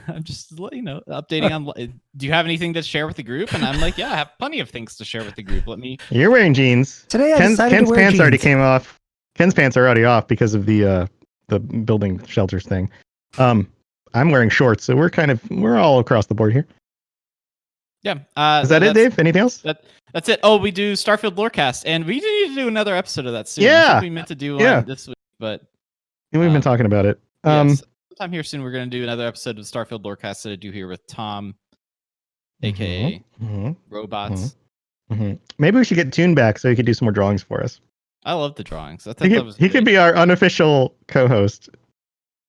I'm just, updating on. Do you have anything to share with the group? And I'm like, yeah, I have plenty of things to share with the group. You're wearing jeans. Today I Ken's decided to wear pants jeans. already came off. Ken's pants are already off because of the building shelters thing. I'm wearing shorts, so we're all across the board here. Yeah. Is that it, Dave? Anything else? That's it. Oh, we do Starfield Lorecast, and we need to do another episode of that soon. Yeah. I think we meant to do one this week, but we've been talking about it. Sometime here soon, we're going to do another episode of Starfield Lorecast that I do here with Tom, aka Robots. Maybe we should get Toon back so he could do some more drawings for us. I love the drawings. He could be our unofficial co-host.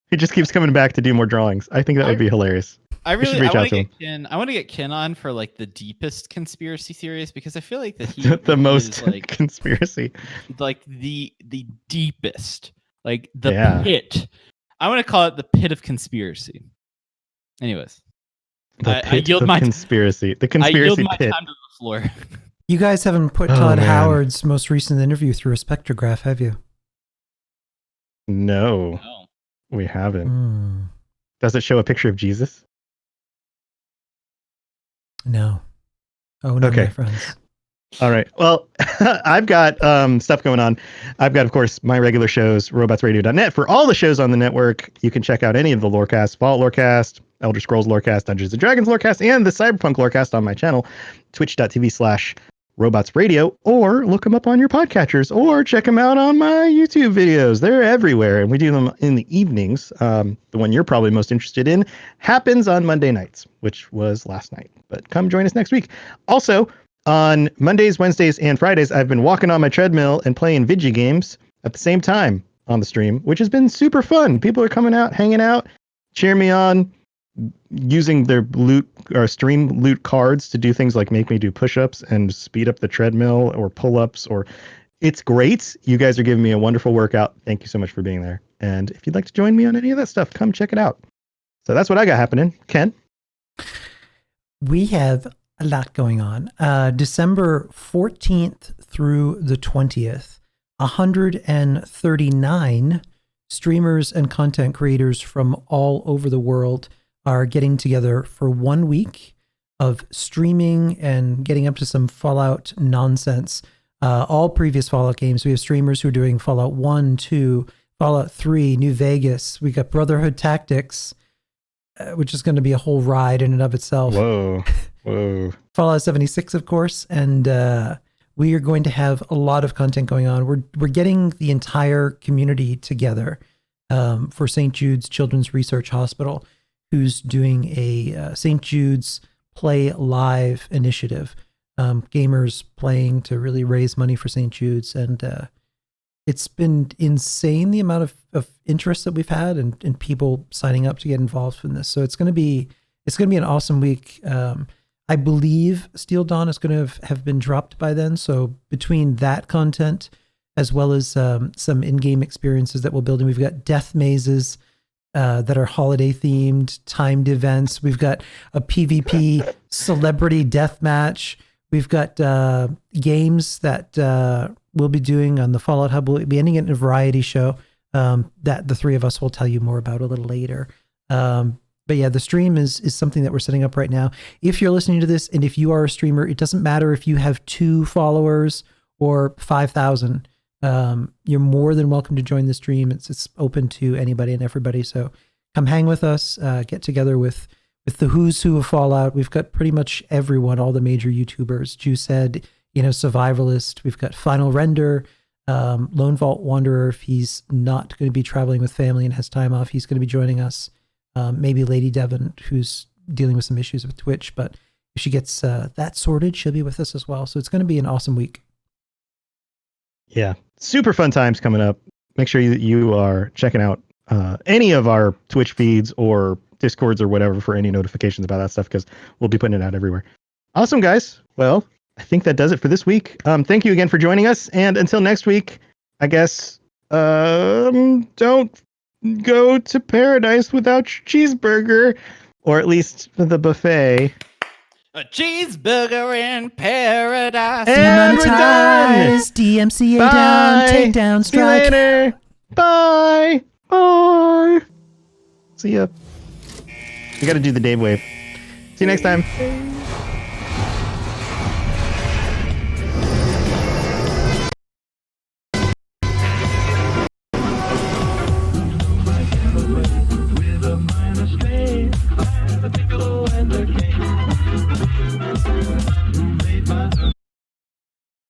He just keeps coming back to do more drawings. I think that would be hilarious. I want to get Ken on for like the deepest conspiracy theories because I feel like that he the most like conspiracy, like the deepest, like the pit. I want to call it the pit of conspiracy. Anyways, I yield my conspiracy. The conspiracy I yield my pit. time to the floor. You guys haven't put Todd Howard's most recent interview through a spectrograph, have you? No, we haven't. Does it show a picture of Jesus? No. Oh, no, okay. my friends. All right. Well, I've got stuff going on. I've got, of course, my regular shows, robotsradio.net. For all the shows on the network, you can check out any of the Lorecasts, Fallout Lorecast, Elder Scrolls Lorecast, Dungeons & Dragons Lorecast, and the Cyberpunk Lorecast on my channel, twitch.tv/robotsradio, or look them up on your podcatchers, or check them out on my YouTube videos. They're everywhere, and we do them in the evenings. The one you're probably most interested in happens on Monday nights, which was last night. But come join us next week. Also, on Mondays, Wednesdays, and Fridays, I've been walking on my treadmill and playing VIGUE games at the same time on the stream, which has been super fun. People are coming out, hanging out, cheering me on, using their loot or stream loot cards to do things like make me do push-ups and speed up the treadmill or pull-ups. Or it's great. You guys are giving me a wonderful workout. Thank you so much for being there. And if you'd like to join me on any of that stuff, come check it out. So that's what I got happening. Ken? We have a lot going on. December 14th through the 20th, 139 streamers and content creators from all over the world are getting together for 1 week of streaming and getting up to some Fallout nonsense. All previous Fallout games. We have streamers who are doing Fallout 1, 2, Fallout 3, New Vegas. We got Brotherhood Tactics, which is going to be a whole ride in and of itself. Whoa. Fallout 76, of course, and we are going to have a lot of content going on. We're getting the entire community together for St. Jude's Children's Research Hospital, who's doing a St. Jude's Play Live initiative. Gamers playing to really raise money for St. Jude's, and it's been insane the amount of interest that we've had and people signing up to get involved in this. So it's going to be an awesome week. I believe Steel Dawn is going to have been dropped by then. So between that content, as well as some in-game experiences that we're building, we've got death mazes that are holiday themed, timed events. We've got a PvP celebrity death match. We've got games that we'll be doing on the Fallout Hub. We'll be ending it in a variety show that the three of us will tell you more about a little later. But yeah, the stream is something that we're setting up right now. If you're listening to this, and if you are a streamer, it doesn't matter if you have 2 followers or 5,000. You're more than welcome to join the stream. It's open to anybody and everybody. So come hang with us. Get together with the who's who of Fallout. We've got pretty much everyone, all the major YouTubers. Juicehead, Survivalist. We've got Final Render, Lone Vault Wanderer. If he's not going to be traveling with family and has time off, he's going to be joining us. Maybe Lady Devon, who's dealing with some issues with Twitch, but if she gets that sorted, she'll be with us as well. So it's going to be an awesome week. Yeah, super fun times coming up. Make sure you are checking out any of our Twitch feeds or Discords or whatever for any notifications about that stuff, because we'll be putting it out everywhere. Awesome, guys. Well, I think that does it for this week. Thank you again for joining us. And until next week, I guess, don't go to paradise without your cheeseburger, or at least the buffet. A cheeseburger in paradise. And we're done. DMCA Bye. down, take down, strike. See you later. Bye. Bye. See ya. We got to do the Dave wave. See you next time.